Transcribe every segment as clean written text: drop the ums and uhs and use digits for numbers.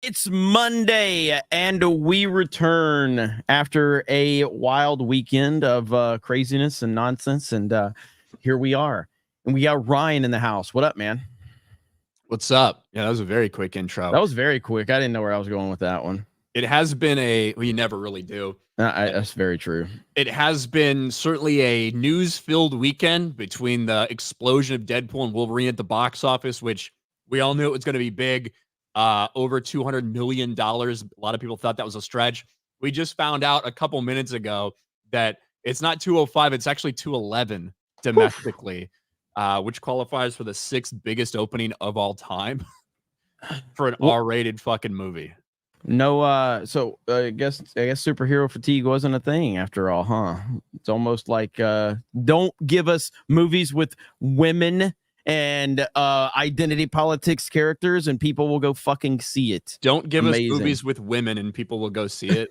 It's Monday, and we return after a wild weekend of craziness and nonsense. And here we are. And we got Ryan in the house. What up, man? What's up? Yeah, that was a very quick intro. That was very quick. I didn't know where I was going with that one. It has been you never really do. That's very true. It has been certainly a news-filled weekend between the explosion of Deadpool and Wolverine at the box office, which we all knew it was going to be big. Over $200 million. A lot of people thought that was a stretch. We just found out a couple minutes ago that it's not 205, it's actually 211 domestically, which qualifies for the sixth biggest opening of all time for an R-rated fucking movie. No, so I guess superhero fatigue wasn't a thing after all, huh? It's almost like don't give us movies with women and identity politics characters, and people will go fucking see it. Don't give us movies with women, and people will go see it.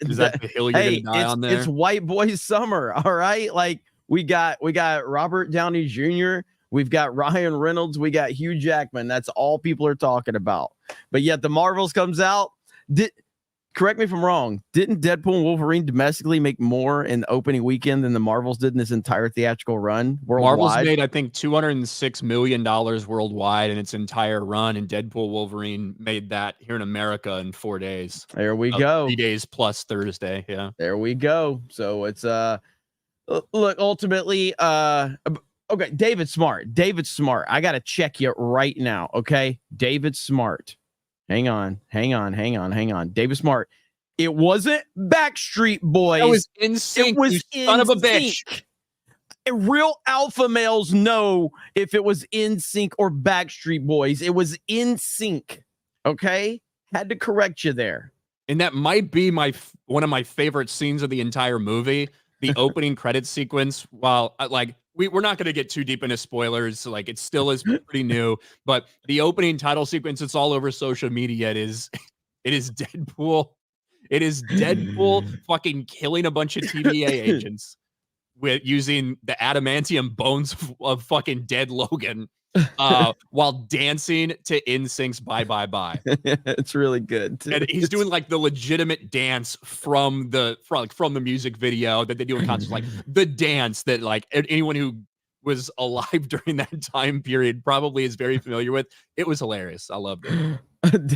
Is that the hill you're gonna die on there? It's white boy summer, all right? Like we got Robert Downey Jr., we've got Ryan Reynolds, we got Hugh Jackman. That's all people are talking about. But yet the Marvels comes out. Correct me if I'm wrong. Didn't Deadpool and Wolverine domestically make more in the opening weekend than the Marvels did in this entire theatrical run worldwide? Marvels made, I think, $206 million worldwide in its entire run, and Deadpool Wolverine made that here in America in 4 days. There we go. 3 days plus Thursday. Yeah. There we go. So it's look, ultimately, okay, David Smart. I gotta check you right now. Okay, David Smart. Hang on. David Smart. It wasn't Backstreet Boys. That was NSYNC. It was son of a bitch. Real alpha males know if it was NSYNC or Backstreet Boys. It was NSYNC. Okay? Had to correct you there. And that might be one of my favorite scenes of the entire movie. The opening credit sequence. While we're not going to get too deep into spoilers. Like, it still is pretty new, but the opening title sequence, it's all over social media. It is Deadpool. It is Deadpool fucking killing a bunch of TVA agents with using the adamantium bones of fucking dead Logan, while dancing to NSYNC's Bye Bye Bye. It's really good too. And he's doing like the legitimate dance from the music video that they do in concerts, like the dance that like anyone who was alive during that time period probably is very familiar with. It was hilarious. I loved it.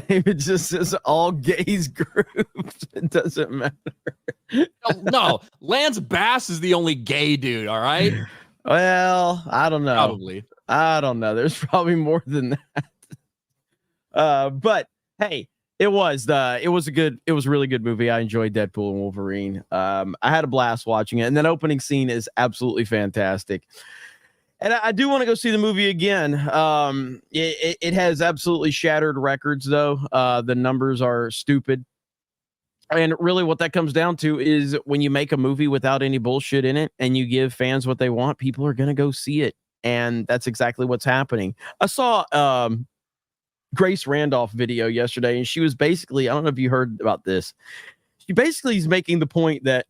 David just says all gays groups. It doesn't matter. No, Lance Bass is the only gay dude. All right. Well, I don't know. Probably. I don't know. There's probably more than that. But hey, it was a really good movie. I enjoyed Deadpool and Wolverine. I had a blast watching it, and that opening scene is absolutely fantastic. And I do want to go see the movie again. It has absolutely shattered records, though. The numbers are stupid. And really what that comes down to is when you make a movie without any bullshit in it and you give fans what they want, people are going to go see it. And that's exactly what's happening. I saw Grace Randolph video yesterday, and she was basically, I don't know if you heard about this. She basically is making the point that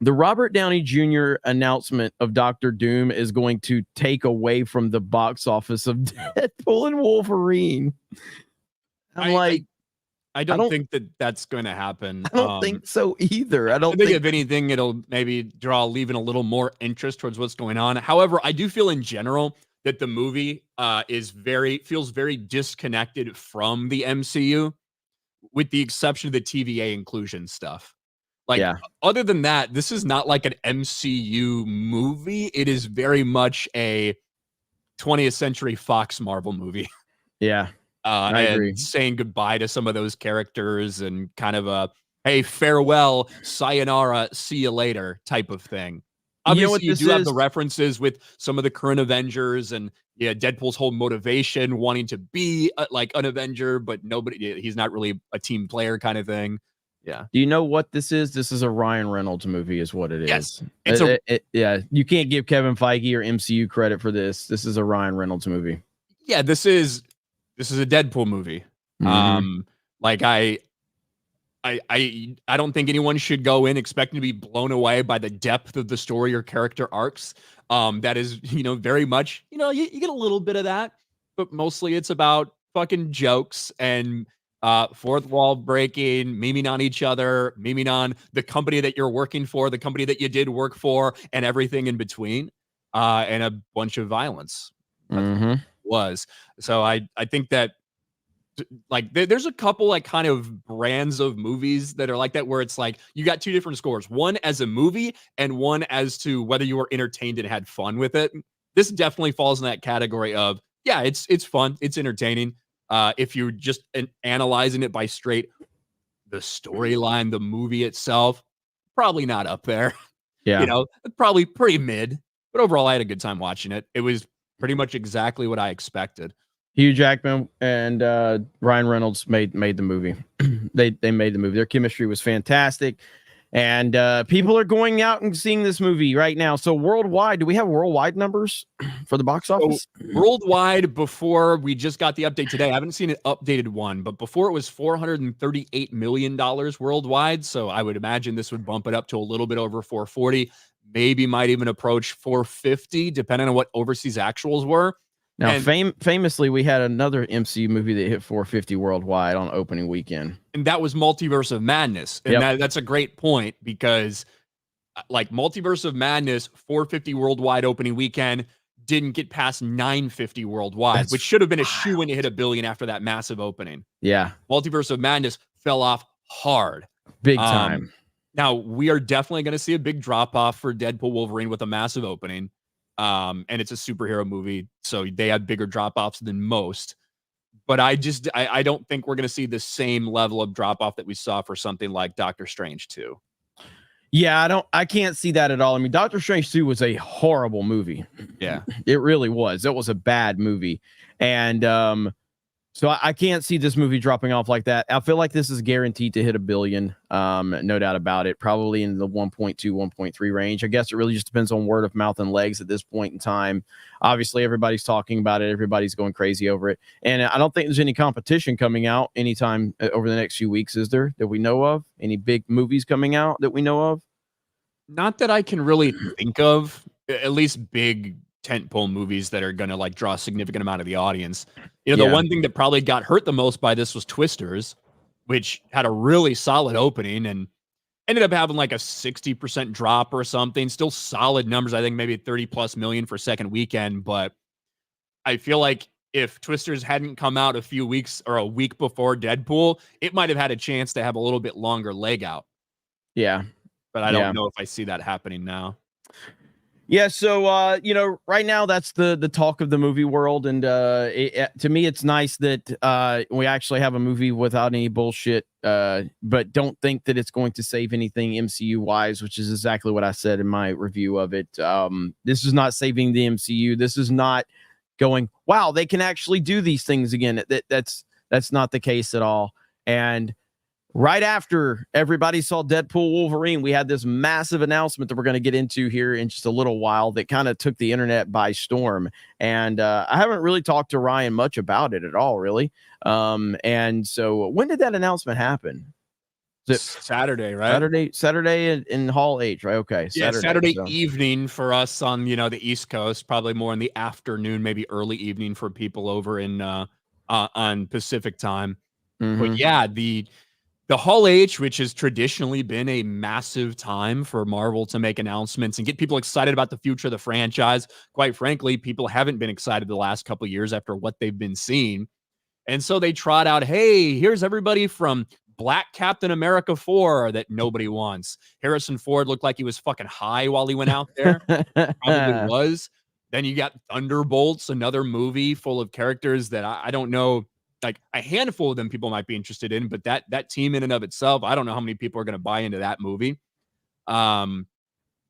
the Robert Downey Jr. announcement of Dr. Doom is going to take away from the box office of Deadpool and Wolverine. I don't think that's going to happen. I don't think so either. I think if anything, it'll maybe leave in a little more interest towards what's going on. However, I do feel in general that the movie feels very disconnected from the MCU, with the exception of the TVA inclusion stuff. Other than that, this is not like an MCU movie. It is very much a 20th Century Fox Marvel movie. Yeah. I agree. Saying goodbye to some of those characters and kind of a, hey, farewell, sayonara, see you later type of thing. Obviously, you do have the references with some of the current Avengers and Deadpool's whole motivation, wanting to be like an Avenger, but he's not really a team player kind of thing. Yeah. Do you know what this is? This is a Ryan Reynolds movie is what it is. Yes. You can't give Kevin Feige or MCU credit for this. This is a Ryan Reynolds movie. Yeah, this is a Deadpool movie. Mm-hmm. I don't think anyone should go in expecting to be blown away by the depth of the story or character arcs. That is, very much, you get a little bit of that, but mostly it's about fucking jokes and fourth wall breaking, memeing on each other, memeing on the company that you're working for, the company that you did work for, and everything in between, and a bunch of violence. Was so I think that like there's a couple like kind of brands of movies that are like that where it's like you got two different scores, one as a movie and one as to whether you were entertained and had fun with it. This definitely falls in that category of yeah, it's fun, it's entertaining. If you're just analyzing it by straight the storyline, the movie itself, probably not up there. Yeah. You know, probably pretty mid, but overall I had a good time watching it. It was pretty much exactly what I expected. Hugh Jackman and Ryan Reynolds made the movie. they made the movie. Their chemistry was fantastic, and people are going out and seeing this movie right now. So worldwide, do we have worldwide numbers for the box office? So worldwide, before we just got the update today, I haven't seen an updated one, but before it was $438 million worldwide. So I would imagine this would bump it up to a little bit over 440, maybe might even approach 450, depending on what overseas actuals were. Now, famously, we had another MCU movie that hit 450 worldwide on opening weekend. And that was Multiverse of Madness. And that's a great point because like Multiverse of Madness, 450 worldwide opening weekend, didn't get past 950 worldwide, which should have been a shoe-in to hit $1 billion after that massive opening. Yeah. Multiverse of Madness fell off hard. Big time. Now, we are definitely going to see a big drop-off for Deadpool Wolverine with a massive opening. And it's a superhero movie, so they have bigger drop-offs than most. But I don't think we're going to see the same level of drop-off that we saw for something like Doctor Strange 2. Yeah, I can't see that at all. I mean, Doctor Strange 2 was a horrible movie. Yeah. It really was. It was a bad movie. And so I can't see this movie dropping off like that. I feel like this is guaranteed to hit $1 billion. No doubt about it. Probably in the 1.2, 1.3 range. I guess it really just depends on word of mouth and legs at this point in time. Obviously, everybody's talking about it. Everybody's going crazy over it. And I don't think there's any competition coming out anytime over the next few weeks, is there, that we know of? Any big movies coming out that we know of? Not that I can really think of, at least big tentpole movies that are going to like draw a significant amount of the audience. You know, the one thing that probably got hurt the most by this was Twisters, which had a really solid opening and ended up having like a 60% drop or something. Still solid numbers. I think maybe 30+ million for second weekend. But I feel like if Twisters hadn't come out a few weeks or a week before Deadpool, it might have had a chance to have a little bit longer leg out. Yeah. But I don't know if I see that happening now. Yeah, so you know, right now that's the talk of the movie world, and to me, it's nice that we actually have a movie without any bullshit. But don't think that it's going to save anything MCU wise, which is exactly what I said in my review of it. This is not saving the MCU. This is not going, wow, they can actually do these things again. That's not the case at all. And right after everybody saw Deadpool Wolverine, we had this massive announcement that we're going to get into here in just a little while that kind of took the internet by storm. And I haven't really talked to Ryan much about it at all, really. And so when did that announcement happen? Saturday, right? Saturday in Hall H, right? Okay. Yeah, Saturday evening for us on, you know, the East Coast, probably more in the afternoon, maybe early evening for people over in on Pacific time. But yeah, the Hall H, which has traditionally been a massive time for Marvel to make announcements and get people excited about the future of the franchise. Quite frankly, people haven't been excited the last couple of years after what they've been seeing. And so they trot out, hey, here's everybody from Black Captain America 4 that nobody wants. Harrison Ford looked like he was fucking high while he went out there. Probably was. Then you got Thunderbolts, another movie full of characters that I don't know. Like a handful of them people might be interested in, but that team in and of itself, I don't know how many people are going to buy into that movie. And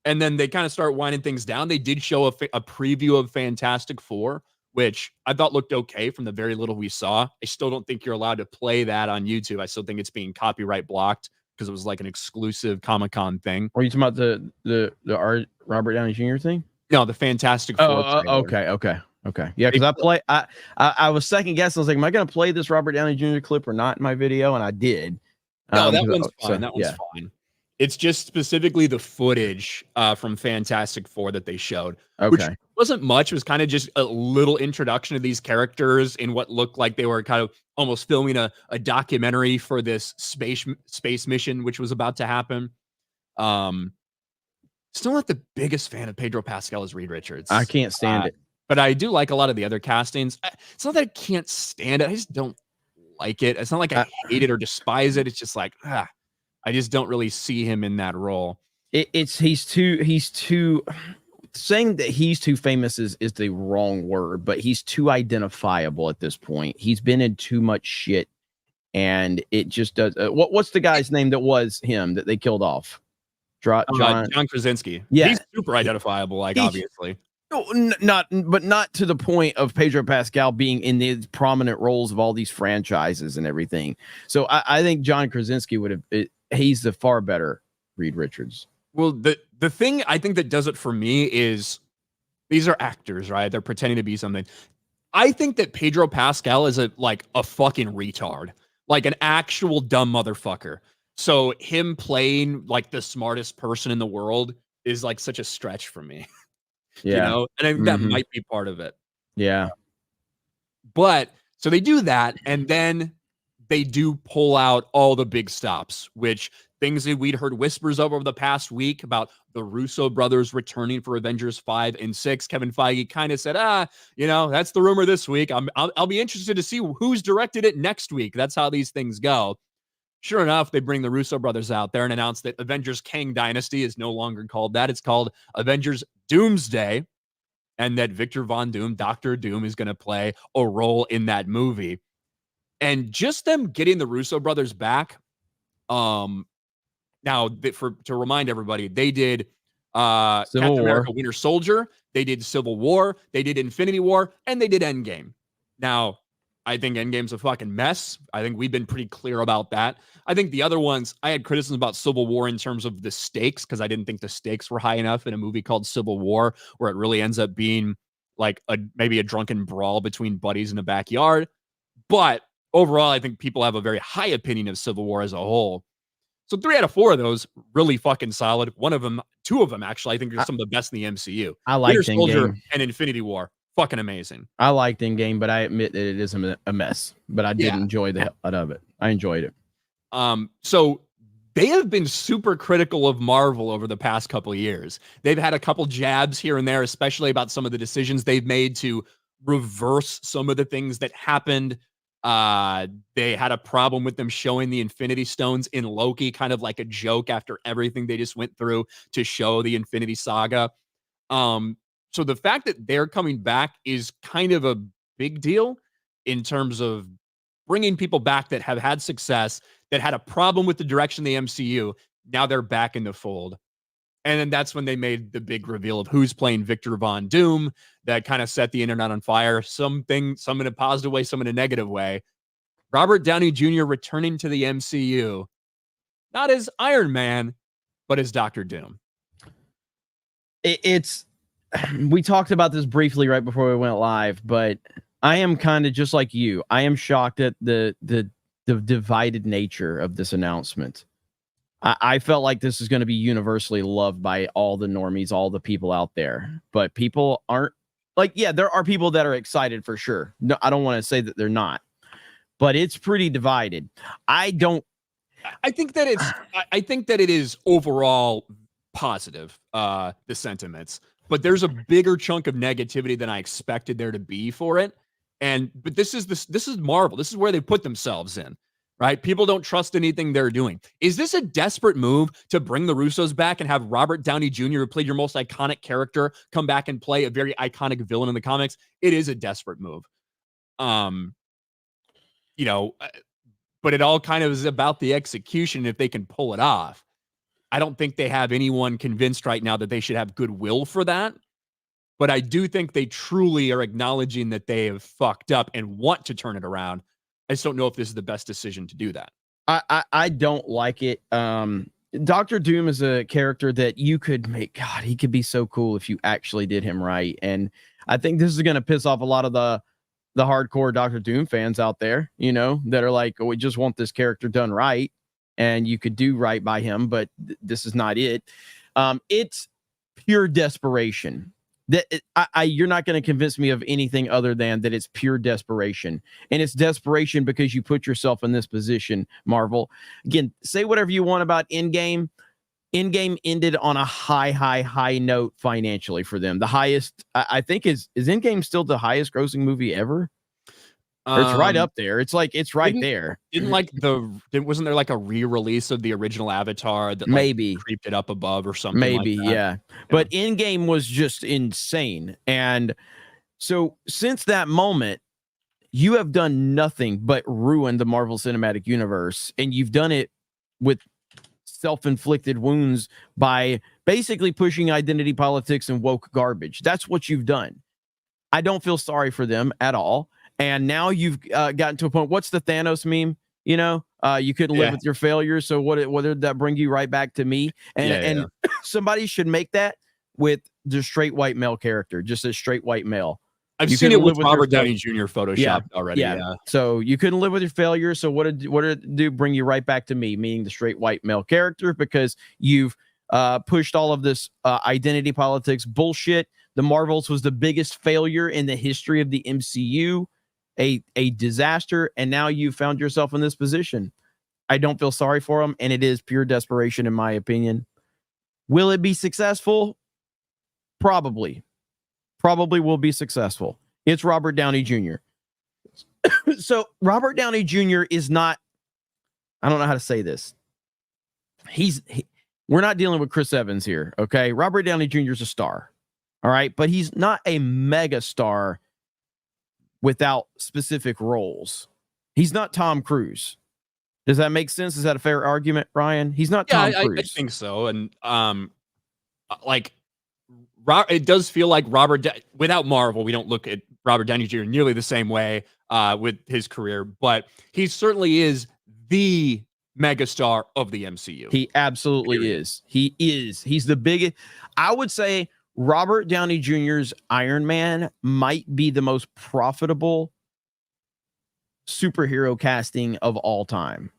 then they kind of start winding things down. They did show a preview of Fantastic Four, which I thought looked okay from the very little we saw. I still don't think you're allowed to play that on YouTube. I still think it's being copyright blocked because it was like an exclusive Comic-Con thing. Are you talking about the Robert Downey Jr. thing? No, the Fantastic Four. Okay. Yeah, because I was second guessing. I was like, am I going to play this Robert Downey Jr. clip or not in my video? And I did. No, that one's fine. That one's fine. It's just specifically the footage from Fantastic Four that they showed, which wasn't much. It was kind of just a little introduction to these characters in what looked like they were kind of almost filming a documentary for this space mission, which was about to happen. Still not the biggest fan of Pedro Pascal as Reed Richards. I can't stand it. But I do like a lot of the other castings. It's not that I can't stand it. I just don't like it. It's not like I hate it or despise it. It's just like, I just don't really see him in that role. He's too saying that he's too famous is the wrong word, but he's too identifiable at this point. He's been in too much shit, and it just does. What's the guy's name that was him that they killed off? John Krasinski. Yeah, he's super identifiable. Like obviously, not to the point of Pedro Pascal being in the prominent roles of all these franchises and everything. So I think John Krasinski he's the far better Reed Richards. Well, the thing I think that does it for me is these are actors, right? They're pretending to be something. I think that Pedro Pascal is a fucking retard, like an actual dumb motherfucker. So him playing like the smartest person in the world is like such a stretch for me. Yeah. You know, and I think that might be part of it. Yeah. But so they do that, and then they do pull out all the big stops, which things that we'd heard whispers of over the past week about the Russo brothers returning for Avengers 5 and 6. Kevin Feige kind of said, that's the rumor this week. I'll be interested to see who's directed it next week. That's how these things go. Sure enough, they bring the Russo brothers out there and announce that Avengers Kang Dynasty is no longer called that. It's called Avengers Doomsday, and that Victor Von Doom, Dr. Doom, is going to play a role in that movie. And just them getting the Russo brothers back, now, to remind everybody, they did Captain America Winter Soldier, they did Civil War, they did Infinity War, and they did Endgame. Now, I think Endgame's a fucking mess. I think we've been pretty clear about that. I think the other ones, I had criticisms about Civil War in terms of the stakes, because I didn't think the stakes were high enough in a movie called Civil War, where it really ends up being like maybe a drunken brawl between buddies in a backyard. But overall, I think people have a very high opinion of Civil War as a whole. So 3 out of 4 of those really fucking solid. 2 of them actually, I think are some of the best in the MCU. I like Winter Soldier and Infinity War, fucking amazing. I liked Endgame, but I admit that it is a mess. But I did enjoy the hell out of it. I enjoyed it. So they have been super critical of Marvel over the past couple of years. They've had a couple jabs here and there, especially about some of the decisions they've made to reverse some of the things that happened. They had a problem with them showing the Infinity Stones in Loki, kind of like a joke after everything they just went through to show the Infinity Saga. So the fact that they're coming back is kind of a big deal in terms of bringing people back that have had success, that had a problem with the direction of the MCU. Now they're back in the fold. And then that's when they made the big reveal of who's playing Victor Von Doom. That kind of set the internet on fire. Some in a positive way, some in a negative way. Robert Downey Jr. returning to the MCU. Not as Iron Man, but as Dr. Doom. We talked about this briefly right before we went live, but I am kind of just like you. I am shocked at the divided nature of this announcement. I felt like this is going to be universally loved by all the normies, all the people out there, but people aren't there are people that are excited for sure. No, I don't want to say that they're not, but it's pretty divided. I think that it is overall positive, the sentiments, but there's a bigger chunk of negativity than I expected there to be for it. But this is Marvel. This is where they put themselves in. Right? People don't trust anything they're doing. Is this a desperate move to bring the Russos back and have Robert Downey Jr., who played your most iconic character, come back and play a very iconic villain in the comics? It is a desperate move. But it all kind of is about the execution if they can pull it off. I don't think they have anyone convinced right now that they should have goodwill for that. But I do think they truly are acknowledging that they have fucked up and want to turn it around. I just don't know if this is the best decision to do that. I don't like it. Dr. Doom is a character that you could make. God, he could be so cool if you actually did him right. And I think this is going to piss off a lot of the hardcore Dr. Doom fans out there, that are like, oh, we just want this character done right. And you could do right by him, but this is not it. It's pure desperation. You're not going to convince me of anything other than that it's pure desperation. And it's desperation because you put yourself in this position, Marvel. Again, say whatever you want about Endgame. Endgame ended on a high note financially for them. The highest, I think, is Endgame still the highest grossing movie ever? Or it's right up there. It's right there. Wasn't there like a re-release of the original Avatar that maybe creeped it up above or something? Maybe, like that? Yeah. But Endgame was just insane. And so since that moment, you have done nothing but ruin the Marvel Cinematic Universe. And you've done it with self-inflicted wounds by basically pushing identity politics and woke garbage. That's what you've done. I don't feel sorry for them at all. And now you've gotten to a point. What's the Thanos meme? You know, you couldn't live with your failures. So what did that bring you right back to me? And somebody should make that with the straight white male character, just a straight white male. I've seen it with Robert Downey Jr. photoshopped already. Yeah. So you couldn't live with your failures. So what did it do? Bring you right back to me, meaning the straight white male character, because you've pushed all of this identity politics bullshit. The Marvels was the biggest failure in the history of the MCU, a disaster, and now you found yourself in this position. I don't feel sorry for them, and it is pure desperation, in my opinion. Will it be successful? Probably will be successful. It's Robert Downey Jr. So Robert Downey Jr. is not, I don't know how to say this. We're not dealing with Chris Evans here, okay? Robert Downey Jr. is a star, all right? But he's not a mega star without specific roles. He's not Tom Cruise. Does that make sense? Is that a fair argument, Ryan? He's not Tom Cruise. I think so. And it does feel like without Marvel, we don't look at Robert Downey Jr. nearly the same way with his career, but he certainly is the megastar of the MCU. He absolutely is. He is. He's the biggest. I would say Robert Downey Jr.'s Iron Man might be the most profitable superhero casting of all time.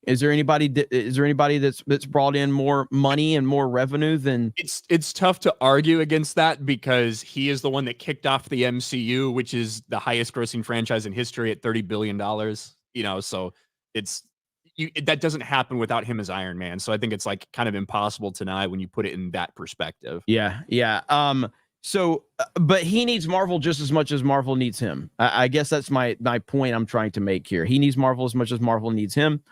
Is there anybody that's brought in more money and more revenue than? It's tough to argue against that because he is the one that kicked off the MCU, which is the highest grossing franchise in history at $30 billion. You know, so that doesn't happen without him as Iron Man. So I think it's like kind of impossible to deny when you put it in that perspective. Yeah. So, but he needs Marvel just as much as Marvel needs him. I guess that's my point I'm trying to make here. He needs Marvel as much as Marvel needs him.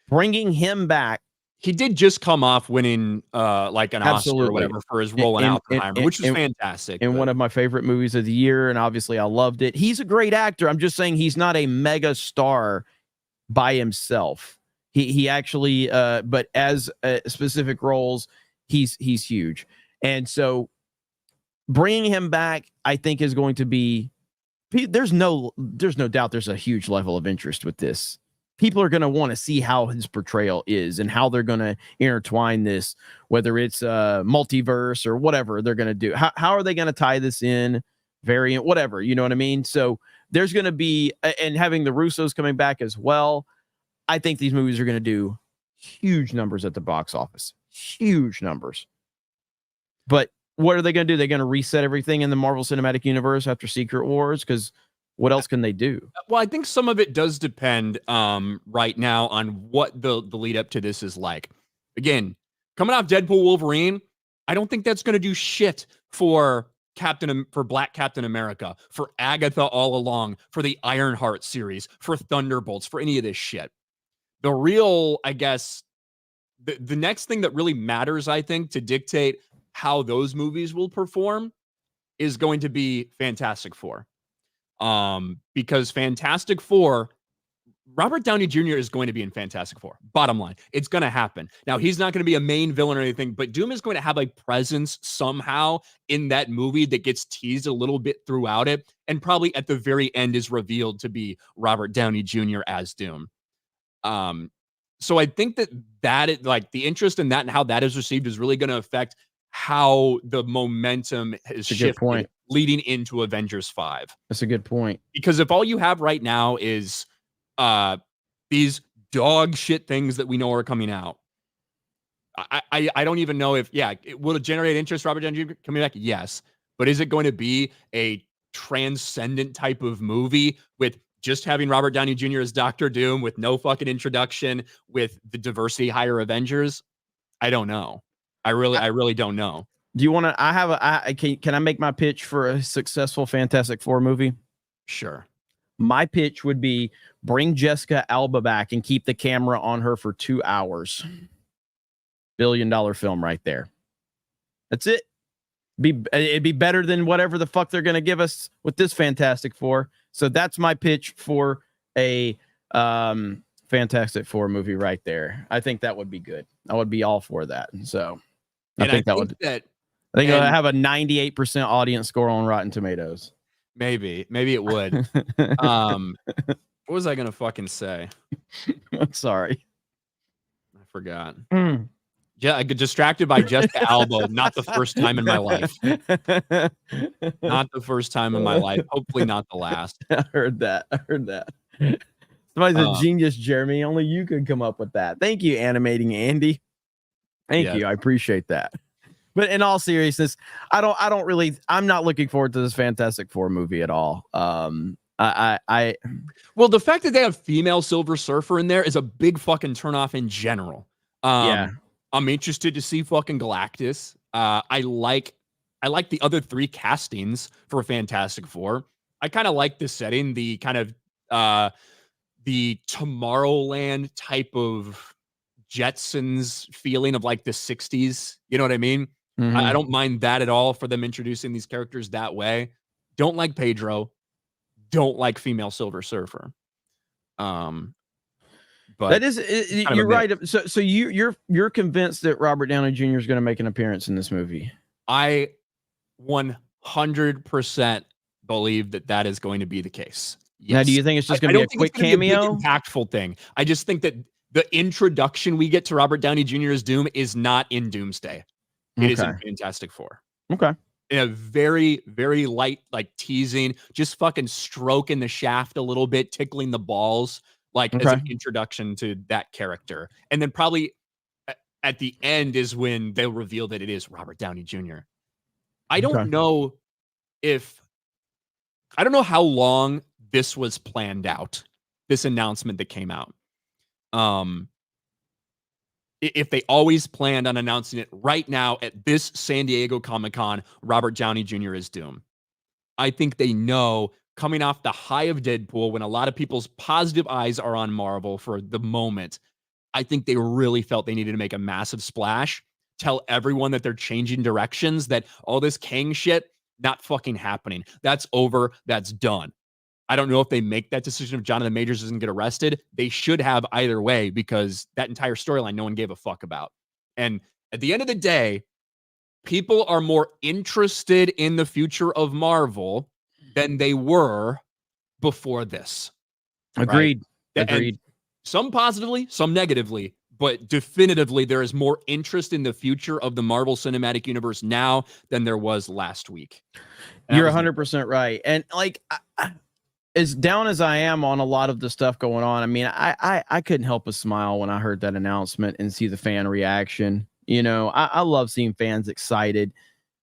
Bringing him back. He did just come off winning like an Oscar or whatever for his role in Oppenheimer, which was fantastic. And one of my favorite movies of the year, and obviously I loved it. He's a great actor. I'm just saying he's not a mega star by himself. He actually, but as specific roles, he's huge. And so bringing him back, I think, is going to be. There's no doubt. There's a huge level of interest with this. People are going to want to see how his portrayal is and how they're going to intertwine this, whether it's multiverse or whatever they're going to do. How are they going to tie this in? Variant, whatever, you know what I mean? So there's going to be, and having the Russos coming back as well, I think these movies are going to do huge numbers at the box office. Huge numbers. But what are they going to do? They're going to reset everything in the Marvel Cinematic Universe after Secret Wars? Because what else can they do? Well, I think some of it does depend right now on what the lead up to this is like. Again, coming off Deadpool Wolverine, I don't think that's going to do shit for Black Captain America, for Agatha all along, for the Ironheart series, for Thunderbolts, for any of this shit. The real, I guess, the next thing that really matters, I think, to dictate how those movies will perform is going to be Fantastic Four. Because Fantastic Four, Robert Downey Jr. is going to be in Fantastic Four. Bottom line, it's going to happen. Now, he's not going to be a main villain or anything, but Doom is going to have a presence somehow in that movie that gets teased a little bit throughout it, and probably at the very end is revealed to be Robert Downey Jr. as Doom. So I think that like the interest in that and how that is received is really going to affect how the momentum is shifted leading into Avengers 5. That's a good point. Because if all you have right now is these dog shit things that we know are coming out, I don't even know if, will it generate interest, Robert Downey Jr. coming back? Yes. But is it going to be a transcendent type of movie with just having Robert Downey Jr. as Doctor Doom with no fucking introduction with the diversity hire Avengers? I don't know. I really don't know. Do you want to? Can I make my pitch for a successful Fantastic Four movie? Sure. My pitch would be bring Jessica Alba back and keep the camera on her for 2 hours. $1 billion film right there. That's it. It'd be better than whatever the fuck they're gonna give us with this Fantastic Four. So that's my pitch for a Fantastic Four movie right there. I think that would be good. I would be all for that. So I think it'll have a 98% audience score on Rotten Tomatoes. Maybe it would. What was I gonna fucking say? I'm sorry. I forgot. Yeah, I get distracted by Jessica Alba. Not the first time in my life. Not the first time in my life. Hopefully not the last. I heard that. Somebody's a genius, Jeremy. Only you could come up with that. Thank you, animating Andy. Thank you. I appreciate that. But in all seriousness, I'm not looking forward to this Fantastic Four movie at all. Well, the fact that they have female Silver Surfer in there is a big fucking turnoff in general. I'm interested to see fucking Galactus. I like the other 3 castings for Fantastic Four. I kind of like the setting, the kind of the Tomorrowland type of Jetsons feeling of like the 60s. You know what I mean? Mm-hmm. I don't mind that at all for them introducing these characters that way. Don't like Pedro. Don't like female Silver Surfer. But that is, you're right. So you're convinced that Robert Downey Jr. is going to make an appearance in this movie? I 100% believe that is going to be the case. Yes. Now, do you think it's just going to be a quick cameo? Impactful thing. I just think that the introduction we get to Robert Downey Jr. as Doom is not in Doomsday. It is in Fantastic Four. Okay. In a very, very light, like teasing, just fucking stroking the shaft a little bit, tickling the balls. Like as an introduction to that character. And then probably at the end is when they'll reveal that it is Robert Downey Jr. I don't know how long this was planned out, this announcement that came out. If they always planned on announcing it right now at this San Diego Comic-Con, Robert Downey Jr. is Doom. I think they know, coming off the high of Deadpool, when a lot of people's positive eyes are on Marvel for the moment, I think they really felt they needed to make a massive splash, tell everyone that they're changing directions, that all this Kang shit, not fucking happening. That's over. That's done. I don't know if they make that decision if Jonathan Majors doesn't get arrested. They should have either way, because that entire storyline no one gave a fuck about. And at the end of the day, people are more interested in the future of Marvel than they were before this. Agreed. Right? Agreed. And some positively, some negatively, but definitively there is more interest in the future of the Marvel Cinematic Universe now than there was last week. And you're 100% right. And like, as down as I am on a lot of the stuff going on, I mean, I couldn't help but smile when I heard that announcement and see the fan reaction. You know, I love seeing fans excited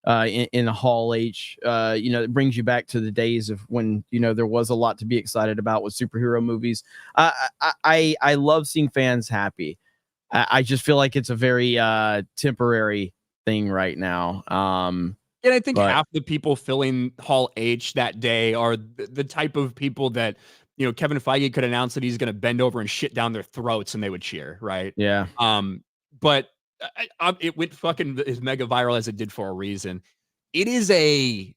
in Hall H. You know, it brings you back to the days of when, you know, there was a lot to be excited about with superhero movies. I love seeing fans happy. I just feel like it's a very temporary thing right now. And I think half the people filling Hall H that day are the type of people that, you know, Kevin Feige could announce that he's going to bend over and shit down their throats and they would cheer, right? Yeah. But it went fucking as mega viral as it did for a reason. It is a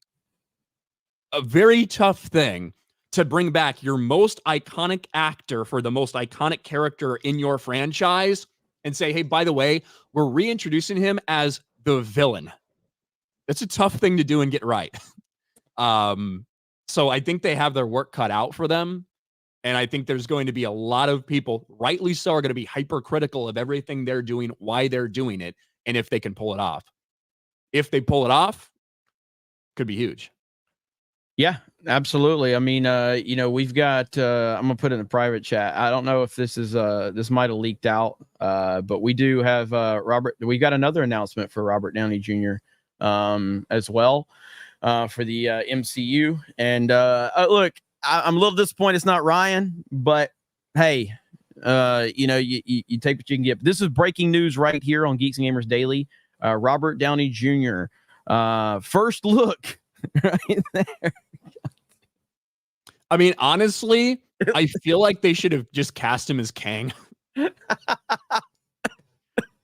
very tough thing to bring back your most iconic actor for the most iconic character in your franchise and say, hey, by the way, we're reintroducing him as the villain. That's a tough thing to do and get right. So I think they have their work cut out for them. And I think there's going to be a lot of people, rightly so, are going to be hypercritical of everything they're doing, why they're doing it, and if they can pull it off. If they pull it off, could be huge. Yeah, absolutely. I mean, we've got I'm gonna put it in a private chat. I don't know if this is this might have leaked out, but we do have we got another announcement for Robert Downey Jr. As well for the MCU. And look, I'm a little disappointed it's not Ryan, but hey, you take what you can get. This is breaking news right here on Geeks and Gamers Daily. Robert Downey Jr. First look right there. I mean, honestly, I feel like they should have just cast him as Kang.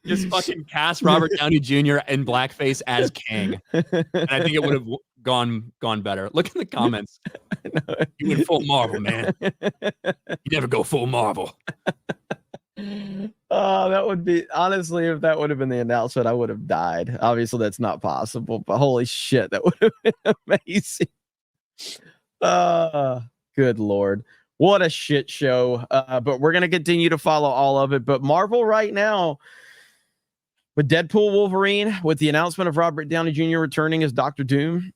Just fucking cast Robert Downey Jr. in blackface as Kang. And I think it would have gone better. Look in the comments. You went full Marvel, man. You never go full Marvel. Oh, that would be, honestly, if that would have been the announcement, I would have died. Obviously, that's not possible, but holy shit, that would have been amazing. Good Lord. What a shit show. But we're going to continue to follow all of it. But Marvel right now, with Deadpool Wolverine, with the announcement of Robert Downey Jr. returning as Dr. Doom,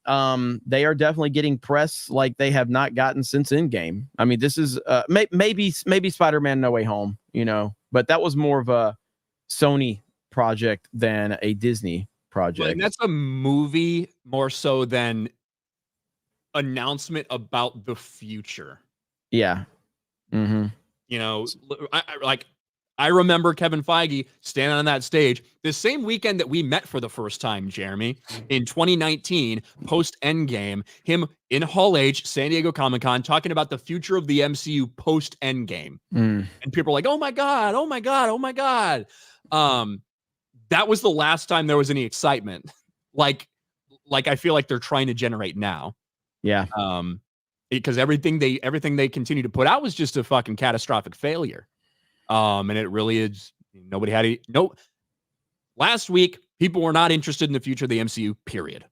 they are definitely getting press like they have not gotten since Endgame. I mean, this is maybe Spider-Man No Way Home, but that was more of a Sony project than a Disney project. Well, and that's a movie more so than announcement about the future. Yeah. Mm-hmm. I remember Kevin Feige standing on that stage the same weekend that we met for the first time, Jeremy, in 2019, post Endgame, him in Hall H, San Diego Comic-Con, talking about the future of the MCU post Endgame. And people are like, oh my God, oh my God, oh my God. That was the last time there was any excitement. Like I feel like they're trying to generate now. Yeah. Because everything they continue to put out was just a fucking catastrophic failure. And it really is. Nobody had last week, people were not interested in the future of the MCU, period.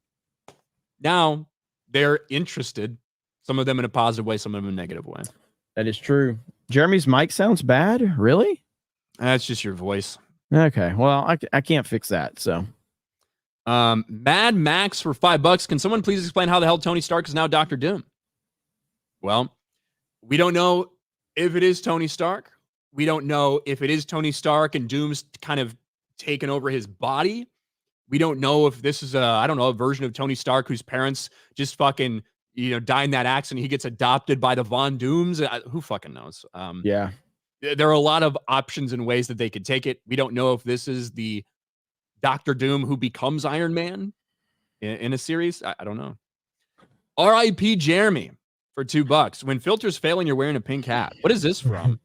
Now they're interested, some of them in a positive way, some of them in a negative way. That is true. Jeremy's mic sounds bad. Really? That's just your voice. Okay. Well, I can't fix that. So, Mad Max for $5. Can someone please explain how the hell Tony Stark is now Dr. Doom? Well, we don't know if it is Tony Stark. We don't know if it is Tony Stark and Doom's kind of taken over his body. We don't know if this is a version of Tony Stark whose parents just fucking, die in that accident. He gets adopted by the Von Dooms. Who fucking knows? Yeah. There are a lot of options and ways that they could take it. We don't know if this is the Dr. Doom who becomes Iron Man in a series. I don't know. R.I.P. Jeremy for $2. When filters fail and you're wearing a pink hat. What is this from?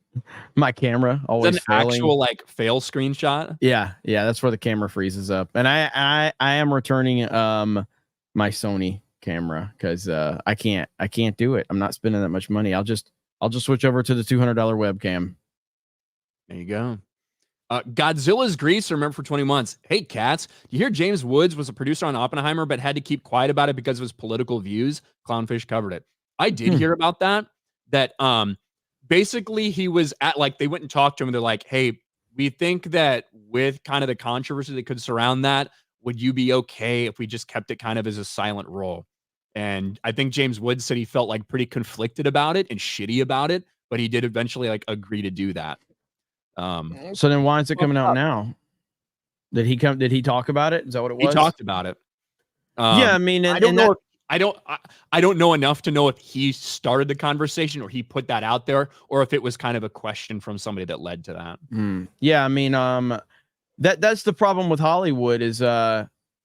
My camera always failing. Actual fail screenshot. Yeah, that's where the camera freezes up. And I am returning my Sony camera because I can't do it. I'm not spending that much money. I'll just switch over to the $200 webcam. There you go. Godzilla's Grease, remember for 20 months. Hey, cats, do you hear James Woods was a producer on Oppenheimer but had to keep quiet about it because of his political views? Clownfish covered it. I did hear about that. Basically he was at they went and talked to him and they're like, hey, we think that with kind of the controversy that could surround that, would you be okay if we just kept it kind of as a silent role? And I think James Woods said he felt pretty conflicted about it and shitty about it, but he did eventually agree to do that. So then why is it coming out now? Did he talk about it? Is that what it was? He talked about it. Yeah, I mean, I don't know enough to know if he started the conversation or he put that out there or if it was kind of a question from somebody that led to that. Yeah, I mean, that's the problem with Hollywood is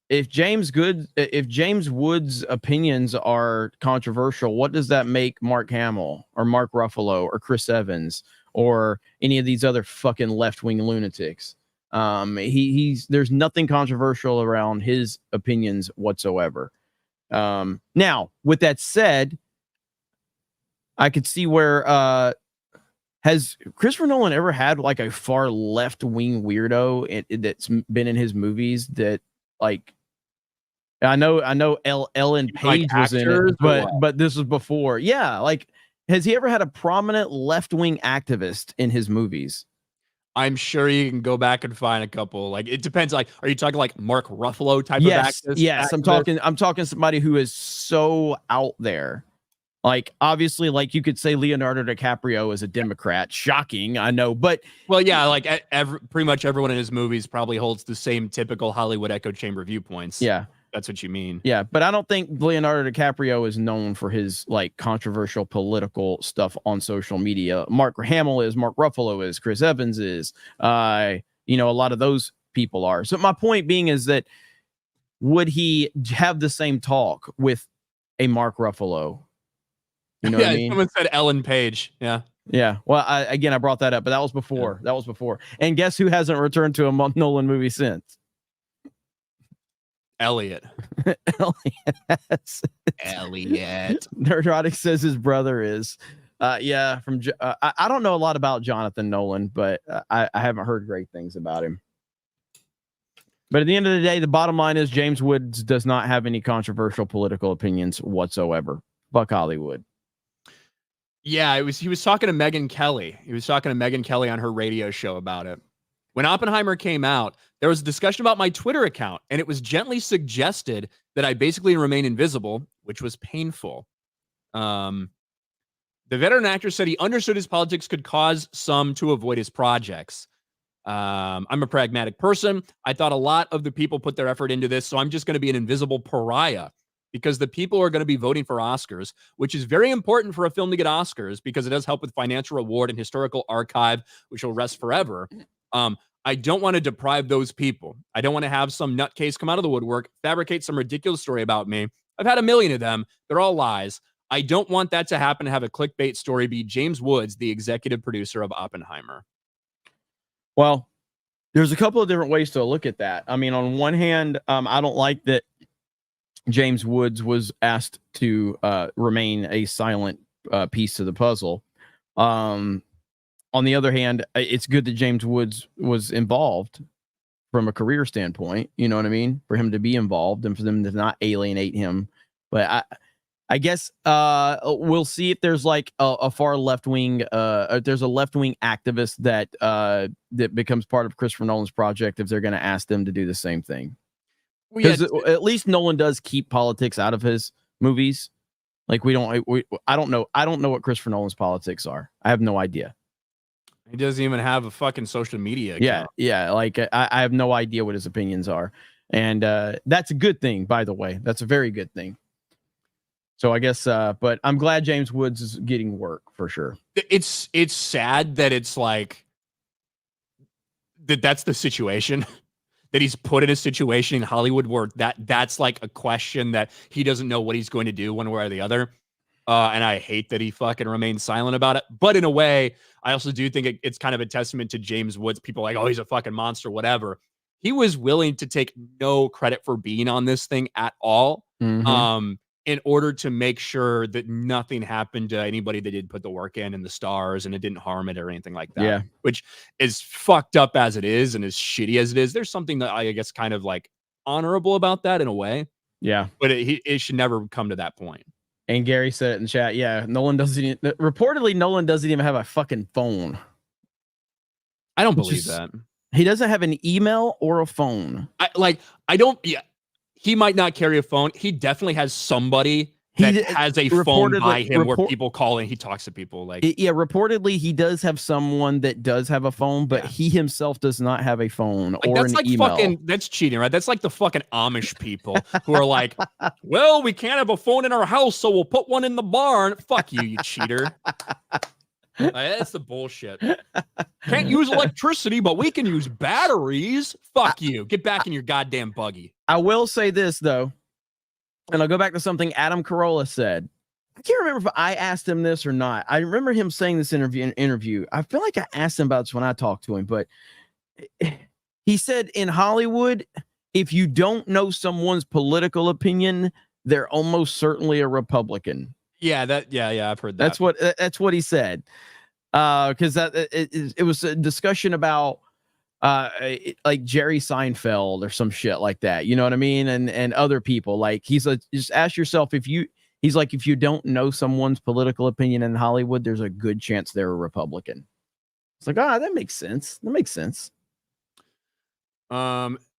if James Woods' opinions are controversial, what does that make Mark Hamill or Mark Ruffalo or Chris Evans or any of these other fucking left-wing lunatics? There's nothing controversial around his opinions whatsoever. Now, with that said, I could see where has Christopher Nolan ever had a far left-wing weirdo that's been in his movies that I know Ellen Page was in it, but this was before. Yeah, has he ever had a prominent left-wing activist in his movies? I'm sure you can go back and find a couple. It depends. Are you talking Mark Ruffalo type of activist? Yes, I'm talking somebody who is so out there Like, obviously, like you could say Leonardo DiCaprio is a Democrat. Shocking, I know, but well, yeah, like pretty much everyone in his movies probably holds the same typical Hollywood echo chamber viewpoints. yeah, That's what you mean. yeah, but I don't think Leonardo DiCaprio is known for his like controversial political stuff on social media. Mark Hamill is, Mark Ruffalo is, Chris Evans is, a lot of those people are. So my point being is that would he have the same talk with a Mark Ruffalo? You know what I mean? Someone said Ellen Page. Yeah. Yeah. Well, I brought that up, but that was before. Yeah. That was before. And guess who hasn't returned to a Nolan movie since? Elliot. Elliot. Neurotic says his brother is. Yeah. I don't know a lot about Jonathan Nolan, but I haven't heard great things about him. But at the end of the day, the bottom line is James Woods does not have any controversial political opinions whatsoever. Fuck Hollywood. Yeah, he was talking to Megyn Kelly. He was talking to Megyn Kelly on her radio show about it. When Oppenheimer came out, there was a discussion about my Twitter account, and it was gently suggested that I basically remain invisible, which was painful. The veteran actor said he understood his politics could cause some to avoid his projects. I'm a pragmatic person. I thought a lot of the people put their effort into this, so I'm just going to be an invisible pariah because the people are going to be voting for Oscars, which is very important for a film to get Oscars because it does help with financial reward and historical archive, which will rest forever. I don't want to deprive those people. I don't want to have some nutcase come out of the woodwork, fabricate some ridiculous story about me. I've had a million of them. They're all lies. I don't want that to happen to have a clickbait story be James Woods, the executive producer of Oppenheimer. Well, there's a couple of different ways to look at that. I mean, on one hand, I don't like that James Woods was asked to remain a silent piece to the puzzle. On the other hand, it's good that James Woods was involved from a career standpoint. You know what I mean? For him to be involved and for them to not alienate him. But I guess we'll see if there's like a far left wing. There's a left wing activist that becomes part of Christopher Nolan's project if they're going to ask them to do the same thing. Because at least Nolan does keep politics out of his movies. Like I don't know what Christopher Nolan's politics are. I have no idea. He doesn't even have a fucking social media account. Yeah. Like I have no idea what his opinions are, and that's a good thing, by the way. That's a very good thing. So I guess, but I'm glad James Woods is getting work for sure. It's sad that it's like that's the situation. That he's put in a situation in Hollywood where that's like a question that he doesn't know what he's going to do one way or the other. And I hate that he fucking remains silent about it. But in a way, I also do think it's kind of a testament to James Woods. People are like, oh, he's a fucking monster, whatever. He was willing to take no credit for being on this thing at all. Mm-hmm. In order to make sure that nothing happened to anybody that did put the work in and the stars and it didn't harm it or anything like that. Yeah. Which is fucked up as it is and as shitty as it is. There's something that I guess kind of like honorable about that in a way. Yeah. But it should never come to that point. And Gary said it in chat. Yeah. Reportedly, Nolan doesn't even have a fucking phone. I don't believe that. He doesn't have an email or a phone. He might not carry a phone. He definitely has somebody that has a phone by him where people call and he talks to people. Reportedly he does have someone that does have a phone, but he himself does not have a phone or an email. That's cheating, right? That's like the fucking Amish people who are like, well, we can't have a phone in our house, so we'll put one in the barn. Fuck you, you cheater. That's the bullshit. Can't use electricity, but we can use batteries. Fuck you. Get back in your goddamn buggy. I will say this, though, and I'll go back to something Adam Carolla said. I can't remember if I asked him this or not. I remember him saying this interview. I feel like I asked him about this when I talked to him, but he said in Hollywood, if you don't know someone's political opinion, they're almost certainly a Republican. Yeah, I've heard that. That's what he said. Because it was a discussion about like Jerry Seinfeld or some shit like that. You know what I mean? And other people. Like he's like, just ask yourself if you don't know someone's political opinion in Hollywood, there's a good chance they're a Republican. It's like, that makes sense. That makes sense.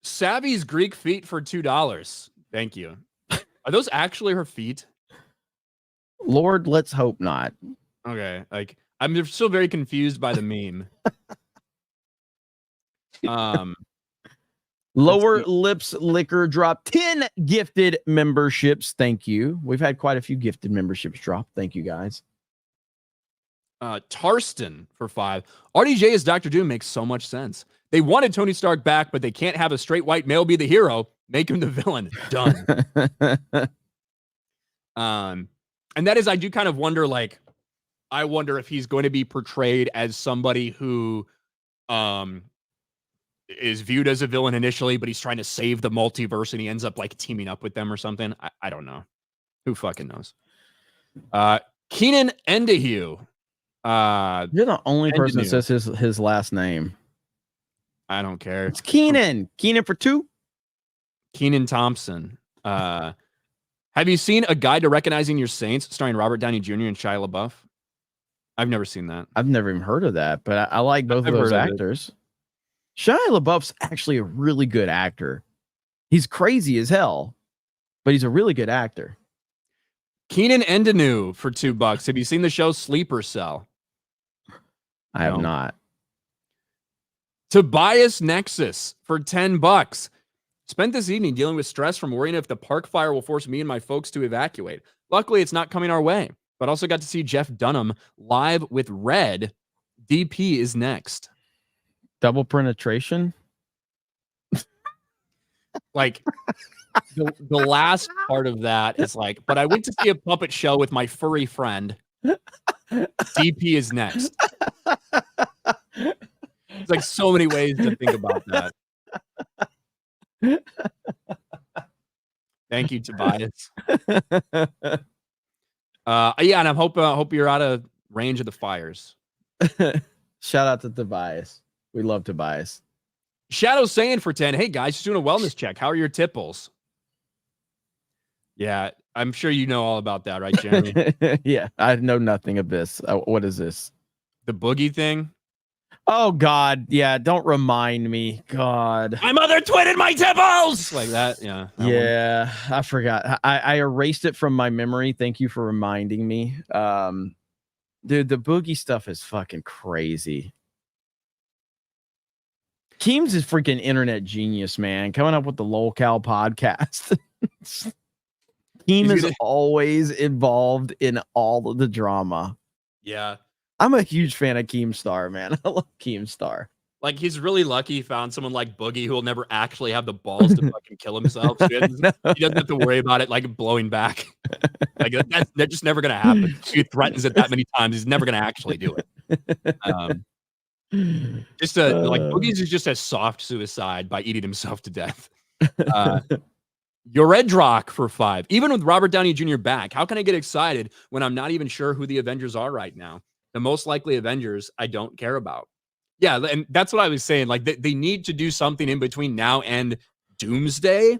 Savvy's Greek feet for $2. Thank you. Are those actually her feet? Lord, let's hope not. Okay, like I'm still very confused by the meme. Lower Lips Liquor dropped 10 gifted memberships. Thank you. We've had quite a few gifted memberships drop. Thank you, guys. Tarston for 5. RDJ as Dr. Doom makes so much sense. They wanted Tony Stark back, but they can't have a straight white male be the hero. Make him the villain. Done. And that is, I do kind of wonder, like, I wonder if he's going to be portrayed as somebody who is viewed as a villain initially, but he's trying to save the multiverse and he ends up like teaming up with them or something. I don't know. Who fucking knows? Keenan Endahue. You're the only person that says his last name. I don't care. It's Keenan. Keenan for 2. Keenan Thompson. Have you seen A Guide to Recognizing Your Saints starring Robert Downey Jr. and Shia LaBeouf? I've never seen that. I've never even heard of that, but I like both of those actors. Shia LaBeouf's actually a really good actor. He's crazy as hell, but he's a really good actor. Keenan Endahue for $2. Have you seen the show Sleeper Cell? I have not. Tobias Nexus for $10. Spent this evening dealing with stress from worrying if the park fire will force me and my folks to evacuate. Luckily, it's not coming our way, but also got to see Jeff Dunham live with Red. DP is next. Double penetration? Like, the last part of that is like, but I went to see a puppet show with my furry friend. DP is next. It's like so many ways to think about that. Thank you, Tobias. Yeah, and I hope you're out of range of the fires. Shout out to Tobias. We love Tobias. Shadow saying for 10, hey guys, just doing a wellness check. How are your tipples? Yeah, I'm sure you know all about that, right, Jeremy? Yeah, I know nothing of this. What is this? The boogie thing? Oh, God. Yeah, don't remind me. God. My mother twitted my tipples! Like that, yeah. Yeah, I forgot. I erased it from my memory. Thank you for reminding me. Dude, the boogie stuff is fucking crazy. Keems is freaking internet genius, man. Coming up with the LolCal podcast. Keem is always involved in all of the drama. Yeah. I'm a huge fan of Keemstar, man. I love Keemstar. Like, he's really lucky he found someone like Boogie who will never actually have the balls to fucking kill himself. So he doesn't have to worry about it, like, blowing back. Like, that's just never going to happen. He threatens it that many times. He's never going to actually do it. Like, Boogie's is just a soft suicide by eating himself to death. Yoredrock for 5. Even with Robert Downey Jr. back, how can I get excited when I'm not even sure who the Avengers are right now? The most likely Avengers I don't care about. Yeah, and that's what I was saying. Like, they need to do something in between now and Doomsday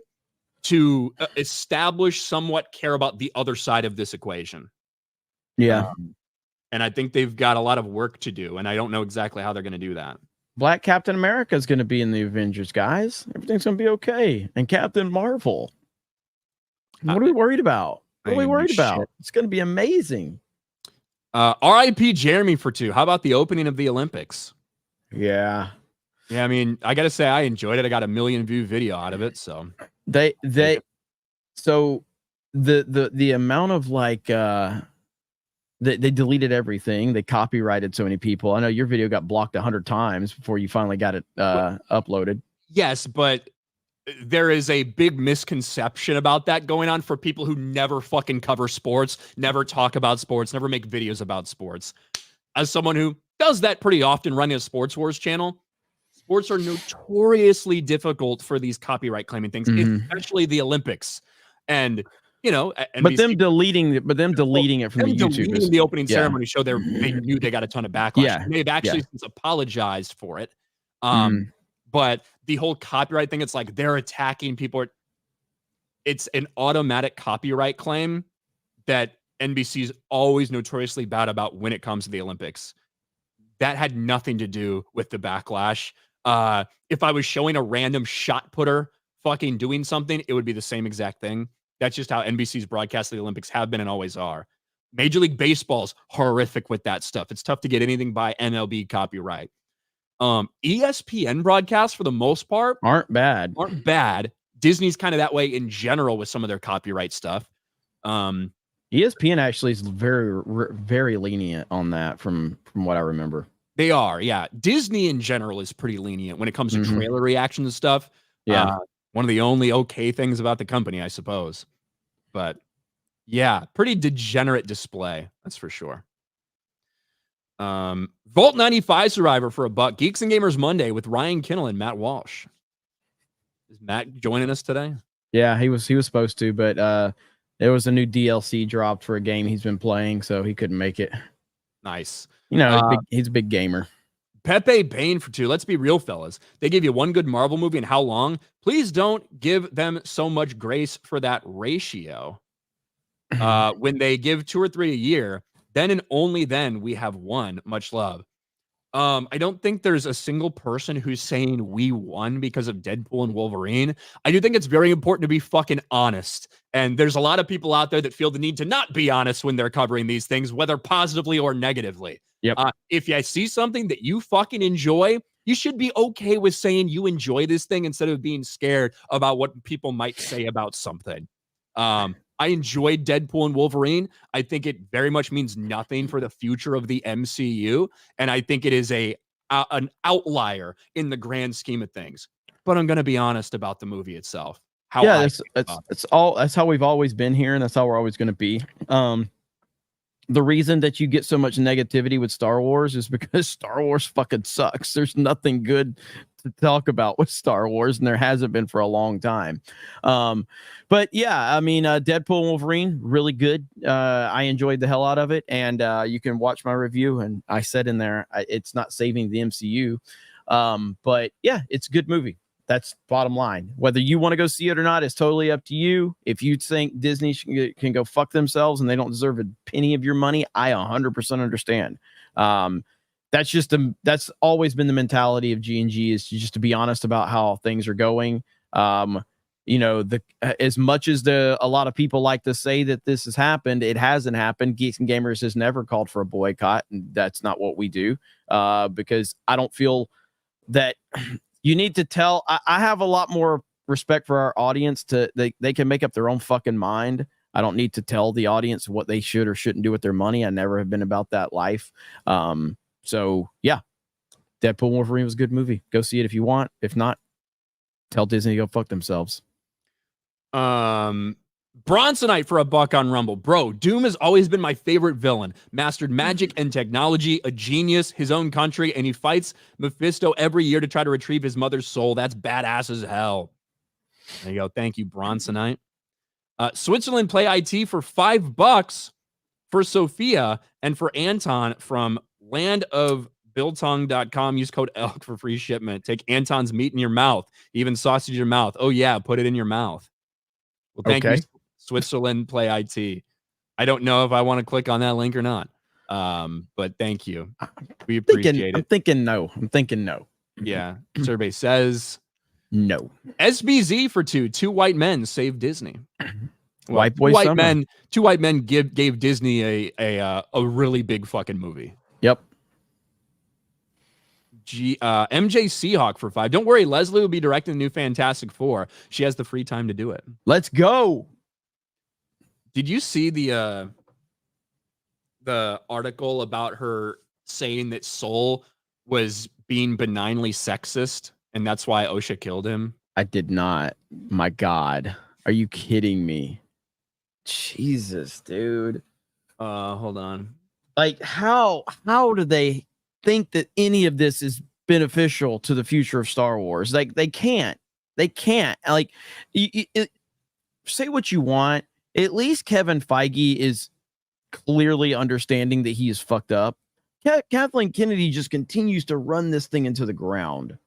to establish somewhat care about the other side of this equation. Yeah. And I think they've got a lot of work to do, and I don't know exactly how they're going to do that. Black Captain America is going to be in the Avengers, guys. Everything's going to be okay. And Captain Marvel. What are we worried about? What are we worried about? It's going to be amazing. R.I.P. Jeremy for 2. How about the opening of the Olympics? Yeah. Yeah, I mean, I got to say, I enjoyed it. I got a 1 million view video out of it. So the amount of like, they deleted everything. They copyrighted so many people. I know your video got blocked 100 times before you finally got it uploaded. Yes, but there is a big misconception about that going on for people who never fucking cover sports, never talk about sports, never make videos about sports. As someone who does that pretty often, running a Sports Wars channel, sports are notoriously difficult for these copyright claiming things, especially the Olympics. And you know, NBC, but them deleting it from the YouTube. The opening ceremony show they knew they got a ton of backlash. Yeah. They've actually since apologized for it. But the whole copyright thing, it's like they're attacking people. It's an automatic copyright claim that NBC is always notoriously bad about when it comes to the Olympics. That had nothing to do with the backlash. If I was showing a random shot putter fucking doing something, it would be the same exact thing. That's just how NBC's broadcasts of the Olympics have been and always are. Major League Baseball's horrific with that stuff. It's tough to get anything by MLB copyright. ESPN broadcasts, for the most part, aren't bad. Disney's kind of that way in general with some of their copyright stuff. ESPN actually is very, very lenient on that from what I remember. They are, yeah. Disney in general is pretty lenient when it comes to trailer reactions and stuff. Yeah. One of the only okay things about the company, I suppose. But yeah, pretty degenerate display, that's for sure. Vault 95 Survivor for $1. Geeks and Gamers Monday with Ryan Kinnell and Matt Walsh. Is Matt joining us today? Yeah, he was supposed to, but there was a new DLC dropped for a game he's been playing, so he couldn't make it. Nice. He's a big gamer. Pepe Payne for $2. Let's be real, fellas. They give you one good Marvel movie and how long? Please don't give them so much grace for that ratio. When they give 2 or 3 a year, then and only then we have one. Much love. I don't think there's a single person who's saying we won because of Deadpool and Wolverine. I do think it's very important to be fucking honest. And there's a lot of people out there that feel the need to not be honest when they're covering these things, whether positively or negatively. Yep. If you see something that you fucking enjoy, you should be okay with saying you enjoy this thing instead of being scared about what people might say about something. I enjoyed Deadpool and Wolverine. I think it very much means nothing for the future of the MCU. And I think it is an outlier in the grand scheme of things. But I'm going to be honest about the movie itself. That's how we've always been here, and that's how we're always going to be. The reason that you get so much negativity with Star Wars is because Star Wars fucking sucks. There's nothing good to talk about with Star Wars, and there hasn't been for a long time. But yeah, I mean, Deadpool and Wolverine, really good. I enjoyed the hell out of it, and you can watch my review. And I said in there, it's not saving the MCU, but yeah, it's a good movie. That's bottom line. Whether you want to go see it or not is totally up to you. If you think Disney can go fuck themselves and they don't deserve a penny of your money, I 100% understand. That's always been the mentality of G&G, is just to be honest about how things are going. As much as a lot of people like to say that this has happened, it hasn't happened. Geeks and Gamers has never called for a boycott, and that's not what we do. Because I don't feel that you need to tell. I have a lot more respect for our audience they can make up their own fucking mind. I don't need to tell the audience what they should or shouldn't do with their money. I never have been about that life. So yeah, Deadpool and Wolverine was a good movie. Go see it if you want. If not, tell Disney to go fuck themselves. Bronsonite for $1 on Rumble. Bro, Doom has always been my favorite villain. Mastered magic and technology, a genius, his own country, and he fights Mephisto every year to try to retrieve his mother's soul. That's badass as hell. There you go. Thank you, Bronsonite. Switzerland Play IT for $5 for Sophia and for Anton from landofbiltong.com. Use code ELK for free shipment. Take Anton's meat in your mouth, even sausage in your mouth. Oh yeah, put it in your mouth. Well, thank you, Switzerland Play IT. I don't know if I want to click on that link or not. But thank you. We appreciate it. I'm thinking no. Yeah. Survey says no. SBZ for $2. 2 white men saved Disney. Well, two white men gave Disney a really big fucking movie. Yep. MJ Seahawk for $5. Don't worry, Leslye will be directing the new Fantastic Four. She has the free time to do it. Let's go. Did you see the article about her saying that Soul was being benignly sexist and that's why OSHA killed him? I did not. My God. Are you kidding me? Jesus, dude. Hold on. Like, how do they think that any of this is beneficial to the future of Star Wars? Like, they can't. Like, say what you want. At least Kevin Feige is clearly understanding that he is fucked up. Kathleen Kennedy just continues to run this thing into the ground.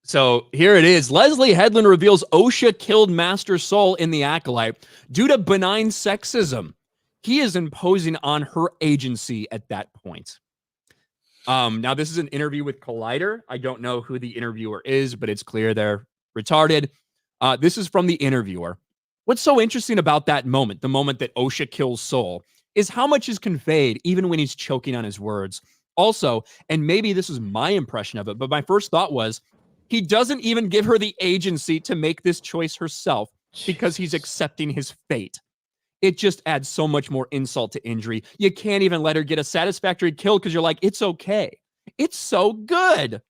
So here it is. Leslye Headland reveals OSHA killed Master Soul in the Acolyte due to benign sexism. He is imposing on her agency at that point. Now, this is an interview with Collider. I don't know who the interviewer is, but it's clear they're retarded. This is from the interviewer. What's so interesting about that moment, the moment that OSHA kills Soul? is how much is conveyed even when he's choking on his words. Also, and maybe this is my impression of it, but my first thought was he doesn't even give her the agency to make this choice herself because he's accepting his fate. It just adds so much more insult to injury. You can't even let her get a satisfactory kill because you're like, it's okay. It's so good.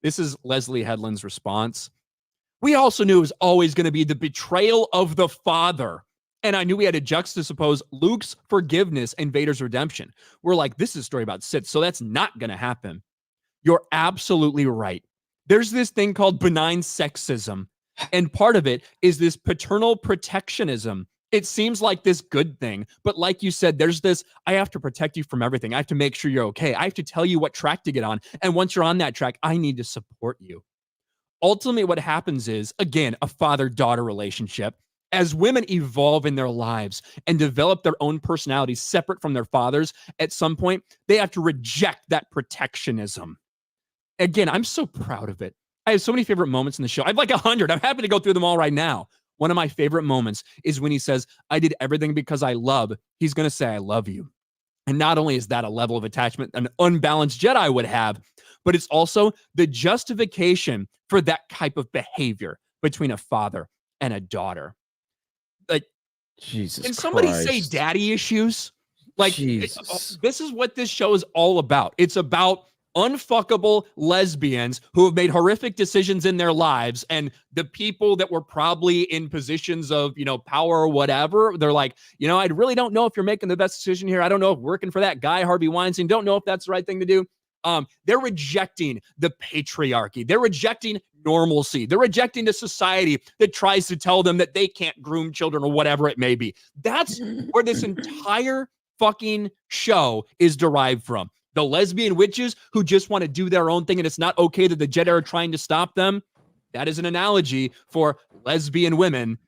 This is Leslye Headland's response. We also knew it was always going to be the betrayal of the father. And I knew we had to juxtapose Luke's forgiveness and Vader's redemption. We're like, this is a story about Sith, so that's not going to happen. You're absolutely right. There's this thing called benign sexism. And part of it is this paternal protectionism. It seems like this good thing, but like you said, there's this, I have to protect you from everything. I have to make sure you're okay. I have to tell you what track to get on. And once you're on that track, I need to support you. Ultimately, what happens is, again, a father-daughter relationship. As women evolve in their lives and develop their own personalities separate from their fathers, at some point, they have to reject that protectionism. Again, I'm so proud of it. I have so many favorite moments in the show. I have like 100. I'm happy to go through them all right now. One of my favorite moments is when he says, I did everything because I love. He's going to say, I love you. And not only is that a level of attachment an unbalanced Jedi would have, but it's also the justification for that type of behavior between a father and a daughter. Like, Jesus can somebody Christ. say daddy issues? Like, Jesus. this is what this show is all about. It's about unfuckable lesbians who have made horrific decisions in their lives, and the people that were probably in positions of, power or whatever, they're like, I really don't know if you're making the best decision here. I don't know if working for that guy, Harvey Weinstein, don't know if that's the right thing to do. They're rejecting the patriarchy. They're rejecting normalcy. They're rejecting the society that tries to tell them that they can't groom children or whatever it may be. That's where this entire fucking show is derived from. The lesbian witches who just want to do their own thing and it's not okay that the Jedi are trying to stop them. That is an analogy for lesbian women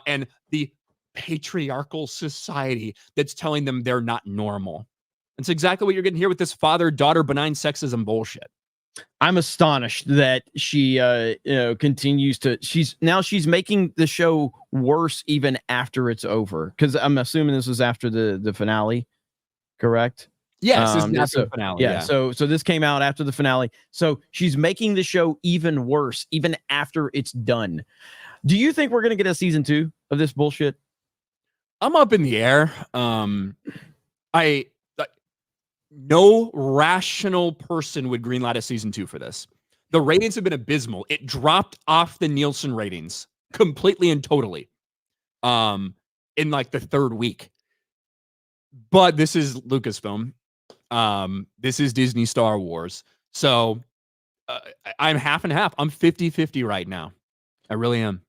and the patriarchal society that's telling them they're not normal. That's exactly what you're getting here with this father-daughter benign sexism bullshit. I'm astonished that she continues to she's making the show worse even after it's over, because I'm assuming this was after the finale, correct? Yes, this is after the finale. Yeah. So this came out after the finale. So she's making the show even worse, even after it's done. Do you think we're gonna get a season 2 of this bullshit? I'm up in the air. No rational person would greenlight a season 2 for this. The ratings have been abysmal. It dropped off the Nielsen ratings completely and totally in like the third week. But this is Lucasfilm. This is Disney Star Wars. So I'm half and half. I'm 50-50 right now. I really am.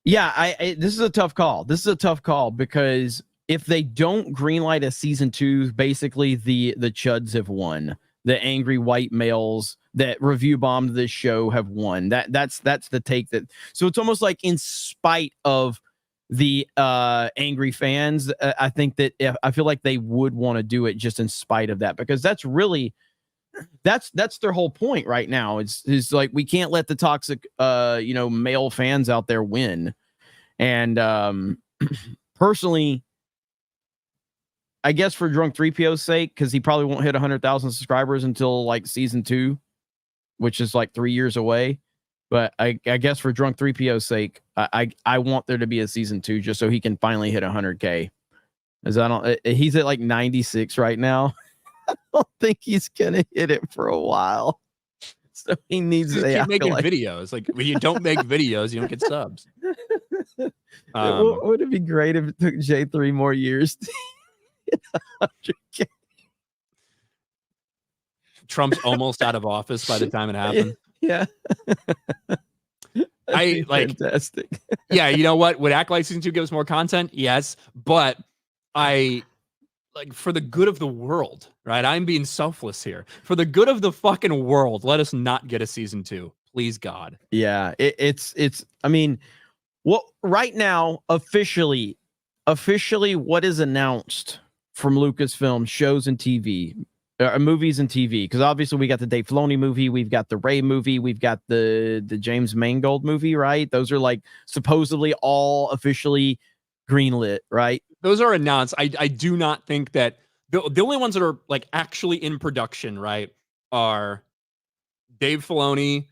Yeah, this is a tough call. This is a tough call because if they don't greenlight a season 2, basically the chuds have won. The angry white males that review bombed this show have won. That's the take that. So it's almost like in spite of the angry fans, I think that I feel like they would want to do it just in spite of that, because that's their whole point right now. It's like, we can't let the toxic male fans out there win. And personally, I guess for Drunk 3PO's sake, because he probably won't hit 100,000 subscribers until like season 2, which is like 3 years away. But I guess for Drunk 3PO's sake, I want there to be a season 2 just so he can finally hit 100K. As he's at like 96 right now. I don't think he's gonna hit it for a while. So he needs to keep making videos. Like, when you don't make videos, you don't get subs. Would it be great if it took Jay 3 more years to hit 100K? Trump's almost out of office by the time it happened. Yeah. Fantastic. Yeah, you know what? Would Acolyte season 2 give us more content? Yes, but for the good of the world, right? I'm being selfless here. For the good of the fucking world, let us not get a season 2, please, God. Yeah, it's. I mean, right now, officially, what is announced from Lucasfilm shows and TV. Movies and TV, because obviously we got the Dave Filoni movie, we've got the Rey movie, we've got the James Mangold movie, right? Those are like supposedly all officially greenlit, right? Those are announced. I do not think that the only ones that are like actually in production, right, are Dave Filoni,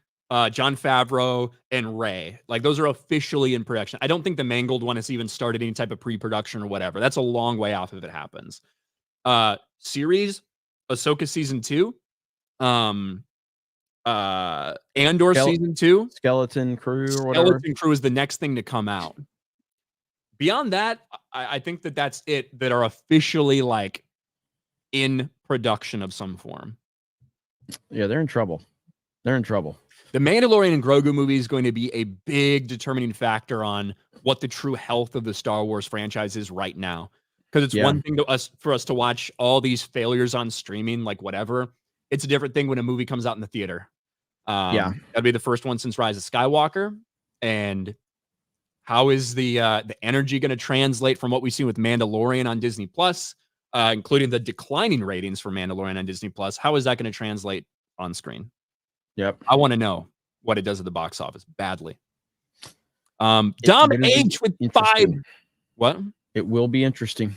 Jon Favreau, and Ray. Like those are officially in production. I don't think the Mangled one has even started any type of pre-production or whatever. That's a long way off if it happens. Series, Ahsoka season 2, Andor season 2, Skeleton Crew or whatever. Skeleton Crew is the next thing to come out. Beyond that, I think that that's it that are officially like in production of some form. Yeah, they're in trouble. They're in trouble. The Mandalorian and Grogu movie is going to be a big determining factor on what the true health of the Star Wars franchise is right now. Because it's one thing for us to watch all these failures on streaming, like whatever. It's a different thing when a movie comes out in the theater. That'd be the first one since Rise of Skywalker. And how is the energy going to translate from what we see with Mandalorian on Disney Plus, including the declining ratings for Mandalorian on Disney Plus? How is that going to translate on screen? Yep. I want to know what it does at the box office badly. Dom H with 5. What? It will be interesting.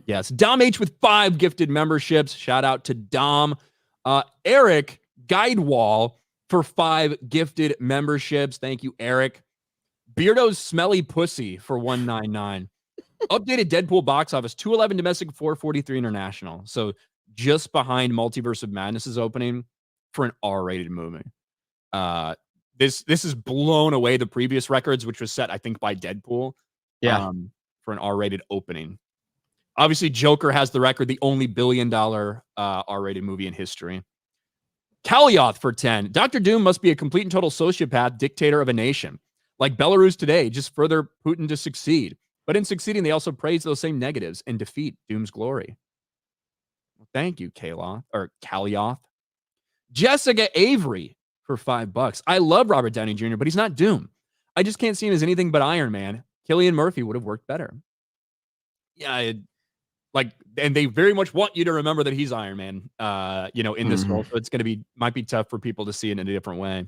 Yes. Dom H with 5 gifted memberships. Shout out to Dom. Eric Guidewall for 5 gifted memberships. Thank you, Eric. Beardo's Smelly Pussy for $1.99. Updated Deadpool box office, 211 domestic, 443 international. So just behind Multiverse of Madness's opening for an R-rated movie. This has blown away the previous records, which was set, I think, by Deadpool. Yeah. For an R-rated opening. Obviously, Joker has the record, the only $1 billion R-rated movie in history. Kalioth for 10. Dr. Doom must be a complete and total sociopath, dictator of a nation. Like Belarus today, just further Putin to succeed. But in succeeding, they also praise those same negatives and defeat Doom's glory. Well, thank you, Kalioth. Jessica Avery for $5. I love Robert Downey Jr., but he's not Doom. I just can't see him as anything but Iron Man. Cillian Murphy would have worked better. Yeah, and they very much want you to remember that he's Iron Man, in this role. So it's might be tough for people to see it in a different way.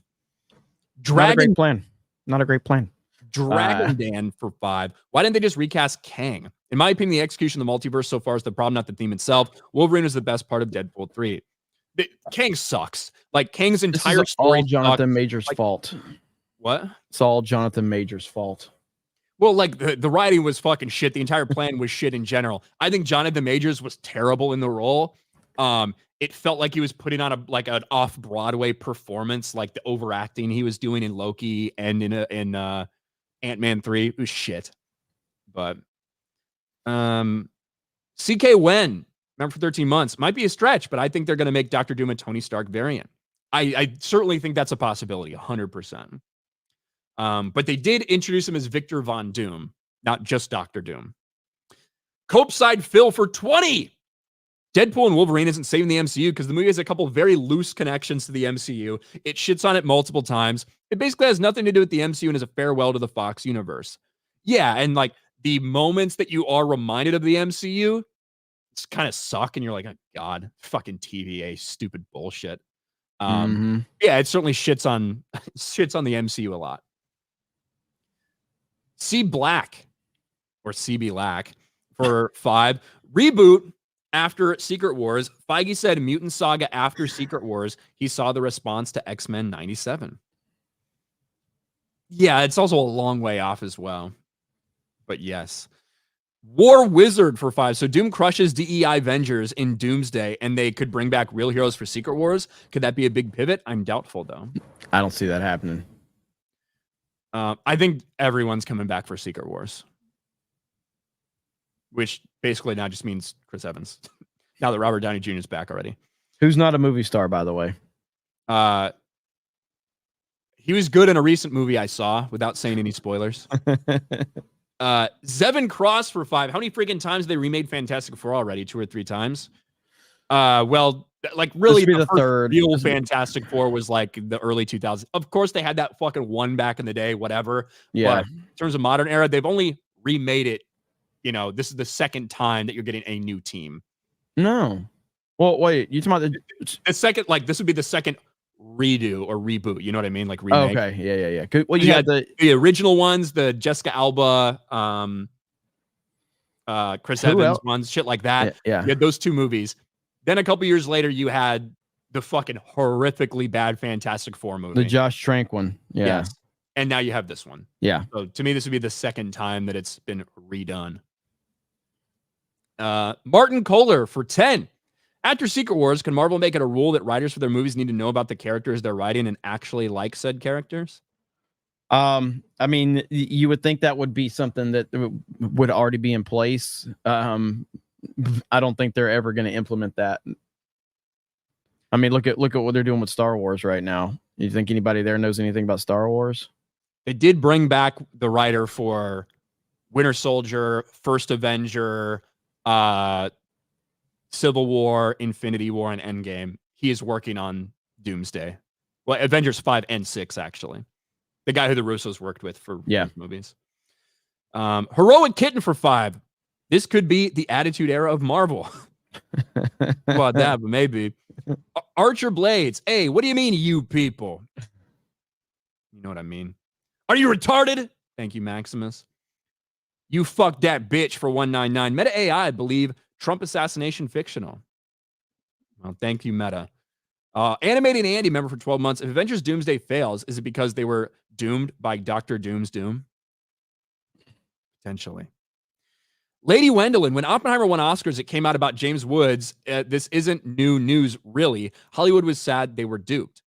Not a great plan. Not a great plan. Dragon Dan for 5. Why didn't they just recast Kang? In my opinion, the execution of the multiverse so far is the problem, not the theme itself. Wolverine is the best part of Deadpool 3. Kang sucks. Like Kang's entire story. All Jonathan Majors' fault. What? It's all Jonathan Majors' fault. Well, like the writing was fucking shit. The entire plan was shit in general. I think Jonathan Majors was terrible in the role. It felt like he was putting on an off-Broadway performance, like the overacting he was doing in Loki and in Ant-Man 3. It was shit. But CK Wen, remember for 13 months, might be a stretch, but I think they're going to make Dr. Doom a Tony Stark variant. I certainly think that's a possibility, 100%. But they did introduce him as Victor Von Doom, not just Dr. Doom. Copeside Phil for 20. Deadpool and Wolverine isn't saving the MCU because the movie has a couple very loose connections to the MCU. It shits on it multiple times. It basically has nothing to do with the MCU and is a farewell to the Fox universe. Yeah, and like the moments that you are reminded of the MCU, it's kind of suck, and you're like, oh, God, fucking TVA, stupid bullshit. Yeah, it certainly shits on the MCU a lot. C Black or CB Lack for 5. Reboot after Secret Wars. Feige said Mutant Saga after Secret Wars. He saw the response to X-Men 97. Yeah, it's also a long way off as well. But yes. War Wizard for 5. So Doom crushes DEI Avengers in Doomsday, and they could bring back real heroes for Secret Wars. Could that be a big pivot? I'm doubtful, though. I don't see that happening. I think everyone's coming back for Secret Wars. Which basically now just means Chris Evans. Now that Robert Downey Jr. is back already. Who's not a movie star, by the way. He was good in a recent movie I saw, without saying any spoilers. Zevin Cross for 5. How many freaking times have they remade Fantastic Four already? 2 or 3 times? Well, like really the third real Fantastic Four was like the early 2000s. Of course, they had that fucking one back in the day, whatever. Yeah. But in terms of modern era, they've only remade it. You know, this is the second time that you're getting a new team. No. Well, wait, you talking about the second, like this would be the second redo or reboot. You know what I mean? Like remake. Okay. Yeah. Well, you had the original ones, the Jessica Alba, Chris Who Evans else? ones, shit like that. Yeah. You had those 2 movies. Then a couple years later, you had the fucking horrifically bad Fantastic Four movie. The Josh Trank one. Yeah. Yes. And now you have this one. Yeah. So to me, this would be the second time that it's been redone. Martin Kohler for 10. After Secret Wars, can Marvel make it a rule that writers for their movies need to know about the characters they're writing and actually like said characters? I mean, you would think that would be something that would already be in place. I don't think they're ever going to implement that. I mean, look at what they're doing with Star Wars right now. You think anybody there knows anything about Star Wars? They did bring back the writer for Winter Soldier, First Avenger, Civil War, Infinity War, and Endgame. He is working on Doomsday. Well, Avengers 5 and 6, actually. The guy who the Russos worked with for these movies. Heroic Kitten for 5. This could be the Attitude Era of Marvel. Well, that, but maybe. Archer Blades. Hey, what do you mean, you people? You know what I mean. Are you retarded? Thank you, Maximus. You fucked that bitch for 199. Meta AI, believe Trump assassination fictional. Well, thank you, Meta. Animating Andy, member for 12 months. If Avengers Doomsday fails, is it because they were doomed by Dr. Doom's doom? Potentially. Lady Wendelin, when Oppenheimer won Oscars, it came out about James Woods. This isn't new news, really. Hollywood was sad they were duped.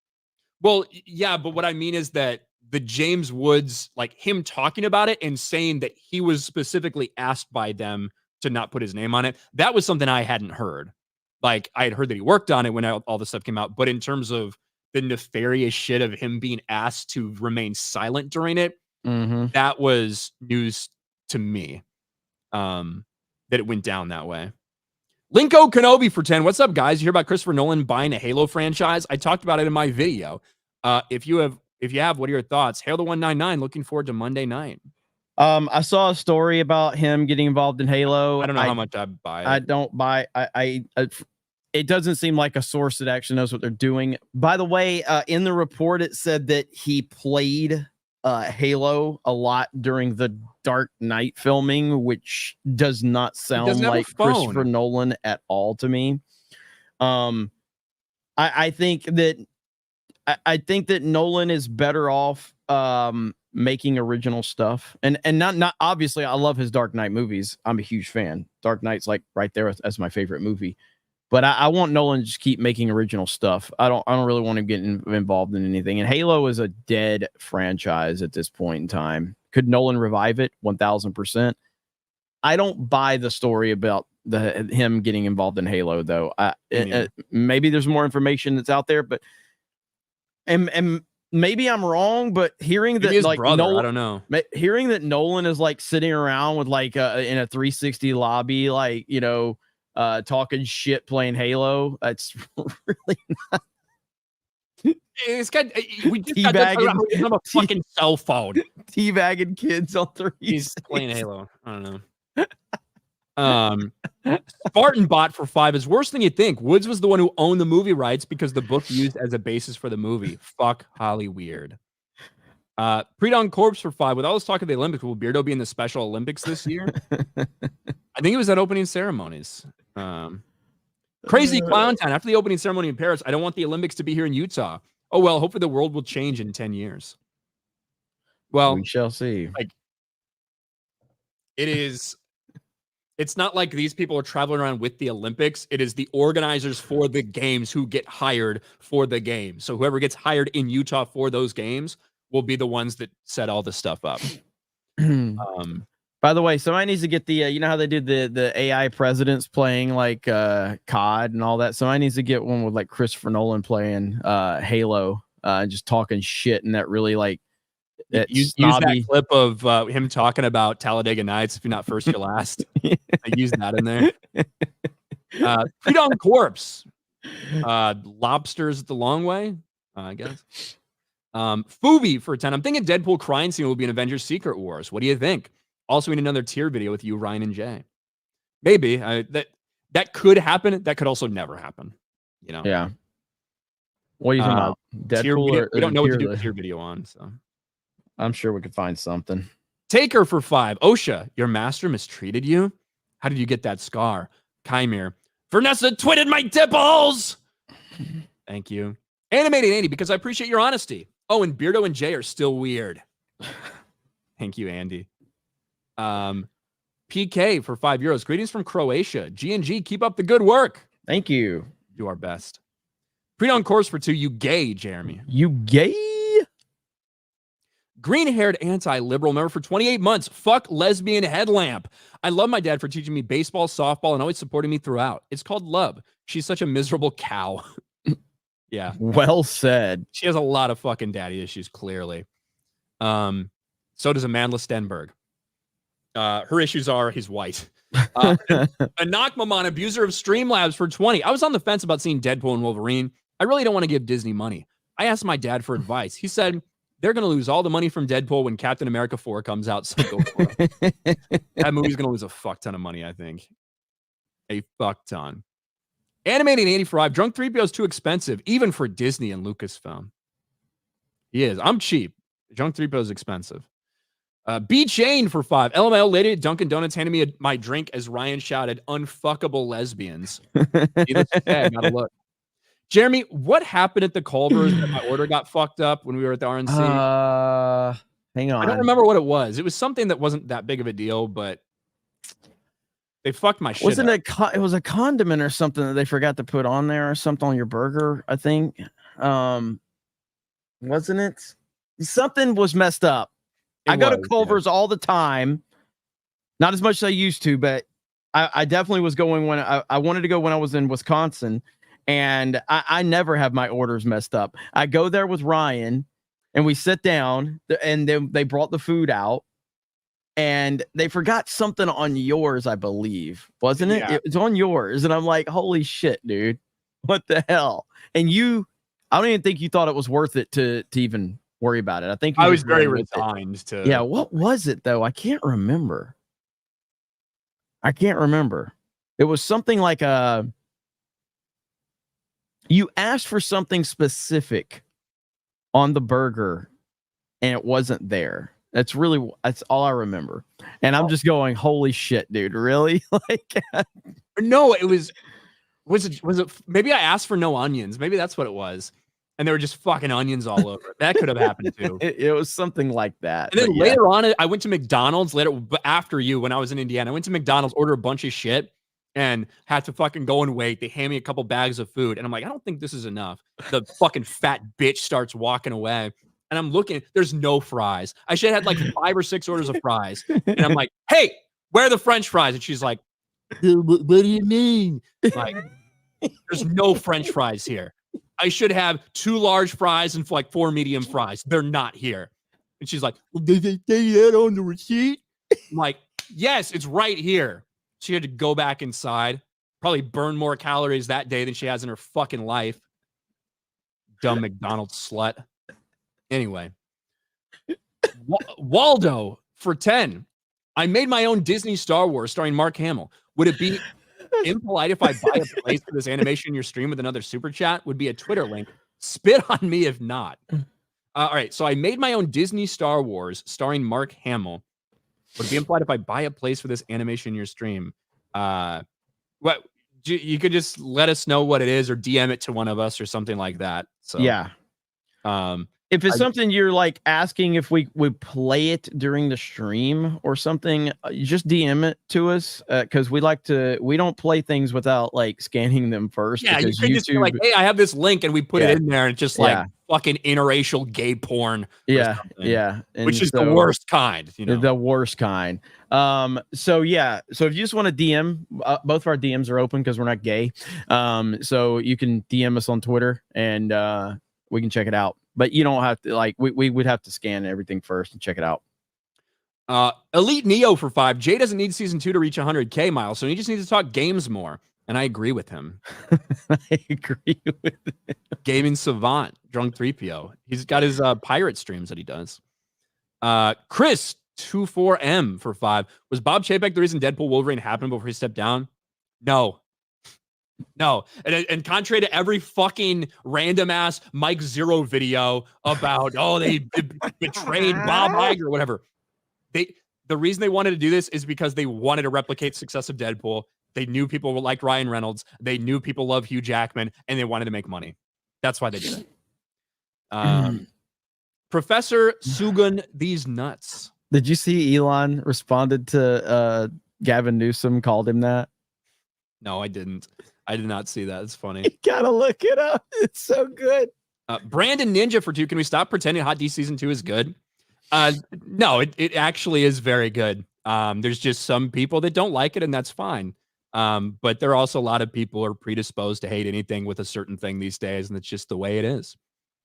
Well, yeah, but what I mean is that the James Woods, like him talking about it and saying that he was specifically asked by them to not put his name on it, that was something I hadn't heard. Like, I had heard that he worked on it when all this stuff came out, but in terms of the nefarious shit of him being asked to remain silent during it, that was news to me, that it went down that way. Linko Kenobi for 10. What's up, guys? You hear about Christopher Nolan buying a Halo franchise? I talked about it in my video. If you have, what are your thoughts? Halo 199, looking forward to Monday night. I saw a story about him getting involved in Halo. I don't know how much I buy it. I don't buy. It doesn't seem like a source that actually knows what they're doing. By the way, in the report, it said that he played Halo a lot during the Dark Knight filming, which does not sound like Christopher Nolan at all to me. I think that Nolan is better off making original stuff, and not obviously. I love his Dark Knight movies. I'm a huge fan. Dark Knight's like right there as my favorite movie. But I want Nolan to just keep making original stuff. I don't really want him getting involved in anything. And Halo is a dead franchise at this point in time. Could Nolan revive it? 1000%. I don't buy the story about him getting involved in Halo, though. Maybe there's more information that's out there, but and maybe I'm wrong. But hearing that, like, Nolan, I don't know. Hearing that Nolan is like sitting around with like in a 360 lobby, like, you know, talking shit playing Halo, that's really not. It's got we just got a fucking cell phone. Teabagging kids on 360. He's playing Halo. I don't know. Spartan Bot for 5 is worse than you think. Woods was the one who owned the movie rights because the book used as a basis for the movie. Fuck Holly Weird. Pre-Dawn Corpse for 5. With all this talk of the Olympics, will Beardo be in the Special Olympics this year? I think it was at opening ceremonies. Crazy Clown Town. After the opening ceremony in Paris, I don't want the Olympics to be here in Utah. Oh, well, hopefully the world will change in 10 years. Well, we shall see. Like, it's not like these people are traveling around with the Olympics. It is the organizers for the games who get hired for the games. So whoever gets hired in Utah for those games will be the ones that set all this stuff up. By the way, somebody needs to get the, you know how they did the AI presidents playing like COD and all that? Somebody needs to get one with like Christopher Nolan playing Halo and just talking shit, and that really like use that clip of him talking about Talladega Nights. If you're not first, you're last. I used that in there. Pre-Dawn Corpse. Lobsters the long way, I guess. Fubi for 10. I'm thinking Deadpool crying scene will be in Avengers Secret Wars. What do you think? Also, we need another tier video with you, Ryan, and Jay. Maybe that could happen. That could also never happen. You know? Yeah. What are you talking about? Deadpool? We don't know what to do with tier video on, so I'm sure we could find something. Taker for 5. OSHA, your master mistreated you. How did you get that scar? Chimere. Vanessa twitted my dipples. Thank you. Animated Andy, because I appreciate your honesty. Oh, and Beardo and Jay are still weird. Thank you, Andy. PK for €5. Greetings from Croatia. G&G, keep up the good work. Thank you. Do our best. Pre-on course for 2. You gay, Jeremy. You gay? Green-haired anti-liberal member for 28 months. Fuck lesbian headlamp. I love my dad for teaching me baseball, softball, and always supporting me throughout. It's called love. She's such a miserable cow. Yeah. Well said. She has a lot of fucking daddy issues, clearly. So does Amanda Stenberg. Her issues are he's white. A knock Maman, abuser of Streamlabs for 20. I was on the fence about seeing Deadpool and Wolverine. I really don't want to give Disney money. I asked my dad for advice. He said, they're going to lose all the money from Deadpool when Captain America 4 comes out. So go for it. That movie's going to lose a fuck ton of money, I think. A fuck ton. Animating 85. Drunk 3PO is too expensive, even for Disney and Lucasfilm. He is. I'm cheap. Drunk 3PO is expensive. B Chain for 5. LML lady at Dunkin' Donuts handed me my drink as Ryan shouted, unfuckable lesbians. See, that's bad. Gotta look. Jeremy, what happened at the Culver's that my order got fucked up when we were at the RNC? Hang on. I don't remember what it was. It was something that wasn't that big of a deal, but they fucked my shit Wasn't up. it was a condiment or something that they forgot to put on there or something on your burger, I think. Wasn't it? Something was messed up. I go to Culver's all the time. Not as much as I used to, but I definitely was going when I wanted to go when I was in Wisconsin. And I never have my orders messed up. I go there with Ryan and we sit down and they brought the food out and they forgot something on yours, I believe. Wasn't it? Yeah. It was on yours. And I'm like, holy shit, dude. What the hell? And I don't even think you thought it was worth it to even worry about it. I think I was very resigned to. Yeah. What was it though? I can't remember. It was something like you asked for something specific on the burger and it wasn't there. That's all I remember. And I'm just going, holy shit, dude. Really? Like, no, it was it maybe I asked for no onions. Maybe that's what it was. And there were just fucking onions all over it. That could have happened too. It was something like that. And then later on, I went to McDonald's after you when I was in Indiana. I went to McDonald's, ordered a bunch of shit, and had to fucking go and wait. They hand me a couple bags of food. And I'm like, I don't think this is enough. The fucking fat bitch starts walking away. And I'm looking, there's no fries. I should have had like 5 or 6 orders of fries. And I'm like, hey, where are the French fries? And she's like, what do you mean? Like, there's no French fries here. I should have 2 large fries and like 4 medium fries. They're not here. And she's like, well, did they say that on the receipt? I'm like, yes, it's right here. She had to go back inside, probably burn more calories that day than she has in her fucking life. Dumb McDonald's slut. Anyway, Waldo for 10. I made my own Disney Star Wars starring Mark Hamill. Would it be impolite if I buy a place for this animation in your stream with another super chat? Would be a Twitter link. Spit on me if not. All right, so I made my own Disney Star Wars starring Mark Hamill. Would it be implied if I buy a place for this animation in your stream? What you could just let us know what it is or DM it to one of us or something like that. So yeah. If it's something you're like asking if we would play it during the stream or something, you just DM it to us because we don't play things without like scanning them first. Yeah, you could just be like, hey, I have this link and we put it in there and it's just like fucking interracial gay porn. Yeah. And which is the worst kind, you know. The worst kind. So if you just want to DM, both of our DMs are open because we're not gay. So you can DM us on Twitter and we can check it out. But you don't have to like we would have to scan everything first and check it out. Elite Neo for 5. Jay doesn't need season 2 to reach 100K miles, so he just needs to talk games more. And I agree with him. I agree with him. Gaming Savant, Drunk 3PO. He's got his pirate streams that he does. Chris 24M for 5. Was Bob Chapek the reason Deadpool Wolverine happened before he stepped down? No. And contrary to every fucking random ass Mike Zero video about they betrayed Bob Iger or whatever, the the reason they wanted to do this is because they wanted to replicate success of Deadpool. They knew people liked Ryan Reynolds. They knew people love Hugh Jackman, and they wanted to make money. That's why they did it. Professor Sugun these nuts. Did you see Elon responded to Gavin Newsom, called him that? No, I didn't. I did not see that. It's funny. You gotta look it up. It's so good. Brandon Ninja for 2. Can we stop pretending Hot D Season 2 is good? No, it actually is very good. There's just some people that don't like it, and that's fine. But there are also a lot of people who are predisposed to hate anything with a certain thing these days, and it's just the way it is.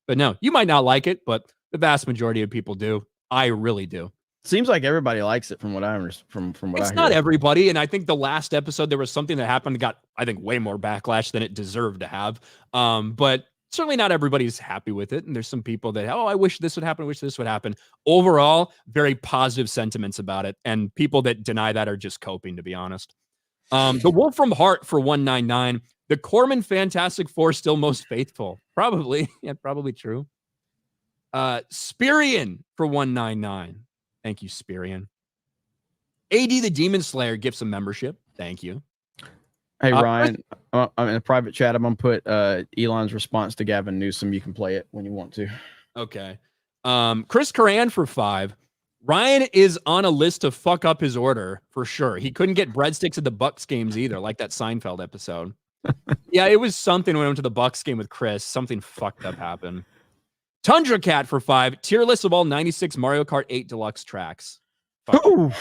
But no, you might not like it, but the vast majority of people do. I really do. Seems like everybody likes it from what I from what it's I hear. Not everybody, and I think the last episode there was something that happened that got, I think, way more backlash than it deserved to have. But certainly not everybody's happy with it, and there's some people that, oh, I wish this would happen, I wish this would happen. Overall, very positive sentiments about it, and people that deny that are just coping, to be honest. The Wolf from Heart for 199. The Corman Fantastic Four still most faithful. Probably. Yeah, probably true. Spirian for 199. Thank you, Spirian. AD the Demon Slayer gifts a membership. Thank you. Hey, Ryan, I'm in a private chat. I'm going to put Elon's response to Gavin Newsom. You can play it when you want to. Okay. Chris Coran for 5. Ryan is on a list to fuck up his order for sure. He couldn't get breadsticks at the Bucks games either, like that Seinfeld episode. Yeah, it was something when I went to the Bucks game with Chris. Something fucked up happened. Tundra Cat for 5. Tier list of all 96 Mario Kart 8 Deluxe tracks. Ooh,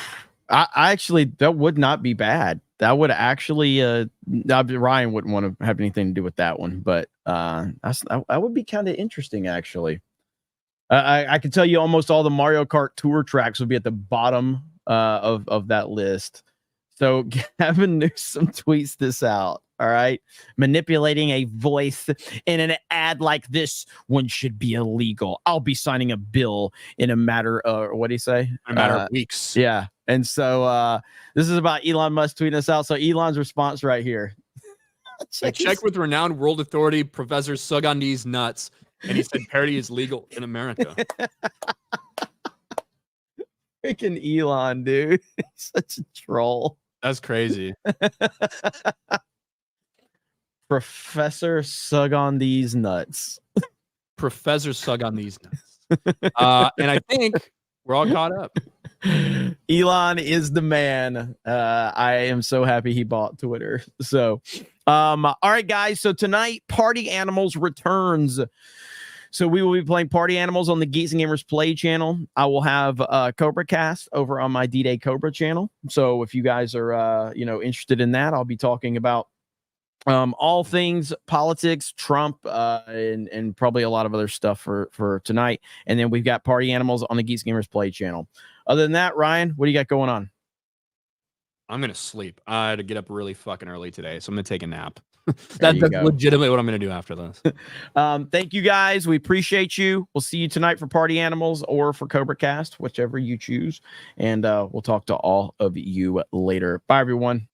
I actually, that would not be bad. That would actually, Ryan wouldn't want to have anything to do with that one, but that would be kind of interesting, actually. I can tell you almost all the Mario Kart Tour tracks would be at the bottom of that list. So Gavin Newsom tweets this out. All right. Manipulating a voice in an ad like this one should be illegal. I'll be signing a bill in a matter of, what do you say? A matter of weeks. Yeah. And so this is about Elon Musk tweeting us out. So Elon's response right here. Check with renowned world authority, Professor Sugan these nuts. And he said parody is legal in America. Freaking Elon, dude. He's such a troll. That's crazy. Professor Sug on these nuts. Professor Sug on these nuts. And I think we're all caught up. Elon is the man. I am so happy he bought Twitter. So, all right, guys. So tonight, Party Animals returns. So we will be playing Party Animals on the Geeks and Gamers Play channel. I will have Cobra Cast over on my D-Day Cobra channel. So if you guys are interested in that, I'll be talking about all things politics, Trump, and probably a lot of other stuff for tonight. And then we've got Party Animals on the Geeks Gamers Play channel. Other than that, Ryan, what do you got going on? I'm going to sleep. I had to get up really fucking early today, so I'm going to take a nap. That's legitimately what I'm going to do after this. Thank you, guys. We appreciate you. We'll see you tonight for Party Animals or for Cobra Cast, whichever you choose. And we'll talk to all of you later. Bye, everyone.